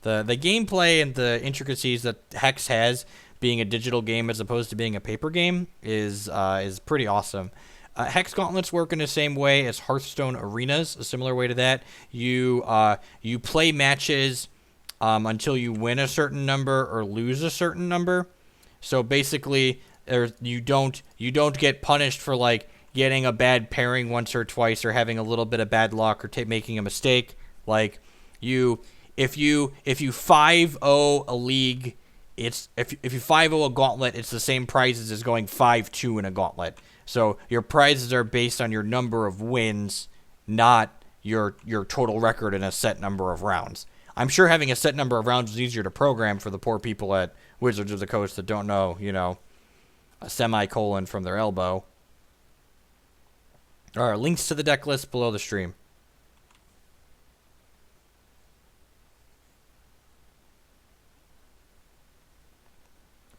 gameplay and the intricacies that Hex has, being a digital game as opposed to being a paper game, is pretty awesome. Hex Gauntlets work in the same way as Hearthstone Arenas, a similar way to that. You play matches until you win a certain number or lose a certain number. So basically, you don't get punished for like getting a bad pairing once or twice or having a little bit of bad luck or making a mistake. Like if you 5-0 a league, if you 5-0 a gauntlet, it's the same prizes as going 5-2 in a gauntlet. So your prizes are based on your number of wins, not your total record in a set number of rounds. I'm sure having a set number of rounds is easier to program for the poor people at Wizards of the Coast that don't know, a semicolon from their elbow. All right, links to the deck list below the stream.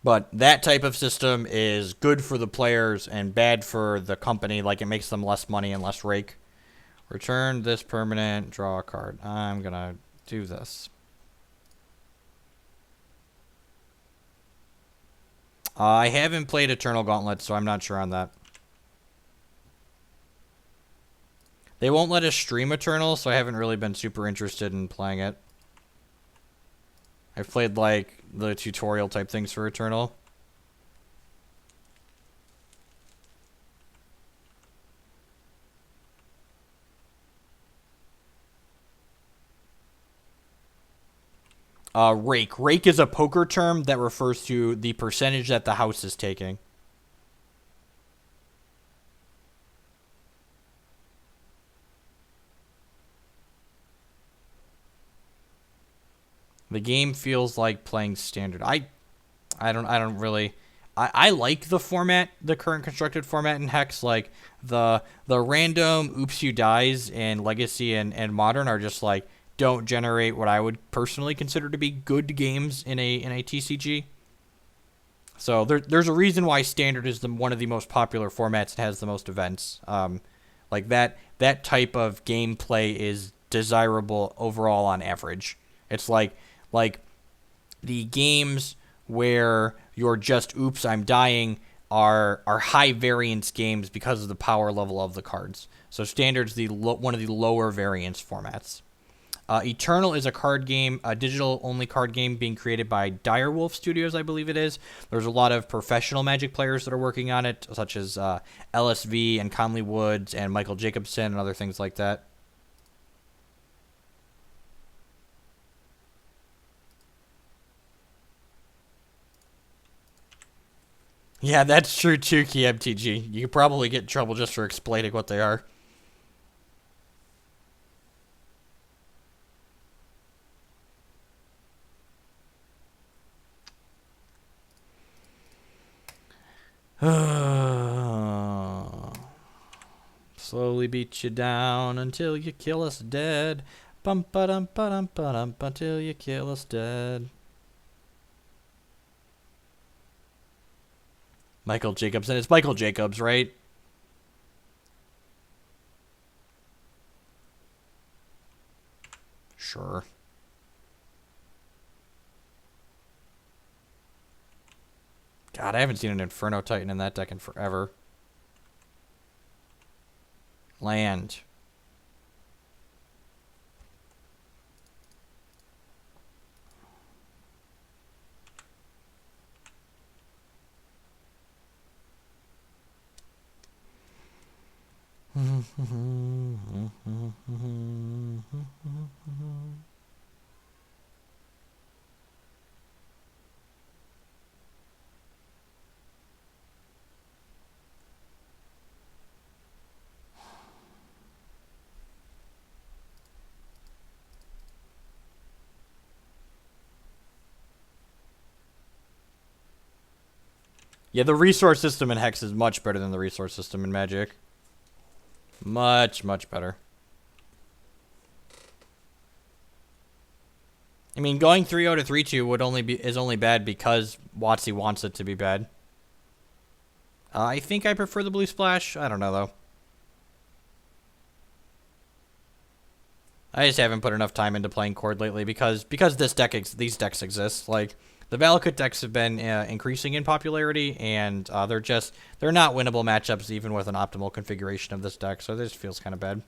But that type of system is good for the players and bad for the company. Like, it makes them less money and less rake. Return this permanent, draw a card. I'm going to do this. I haven't played Eternal Gauntlet, so I'm not sure on that. They won't let us stream Eternal, so I haven't really been super interested in playing it. I've played, like, the tutorial type things for Eternal. Rake. Rake is a poker term that refers to the percentage that the house is taking. The game feels like playing standard. I don't really. I like the format, the current constructed format in Hex. Like the random oops you dies in Legacy and Modern are just like don't generate what I would personally consider to be good games in a TCG. So there's a reason why Standard is one of the most popular formats and has the most events. Like that type of gameplay is desirable overall on average. It's like the games where you're just oops I'm dying are high variance games because of the power level of the cards. So Standard's one of the lower variance formats. Eternal is a card game, a digital-only card game being created by Direwolf Studios, I believe it is. There's a lot of professional Magic players that are working on it, such as LSV and Conley Woods and Michael Jacobson and other things like that. Yeah, that's true too, KMTG. You could probably get in trouble just for explaining what they are. Slowly beat you down until you kill us dead. Bum ba dum ba dum ba dum until you kill us dead. Michael Jacobson. It's Michael Jacobs, right? Sure. God, I haven't seen an Inferno Titan in that deck in forever. Land. Yeah, the resource system in Hex is much better than the resource system in Magic. Much, much better. I mean, going 3-0 to 3-2 is only bad because WotC wants it to be bad. I think I prefer the blue splash. I don't know though. I just haven't put enough time into playing Cord lately because these decks exist. Like the Valakut decks have been increasing in popularity, and they're not winnable matchups even with an optimal configuration of this deck. So this feels kind of bad.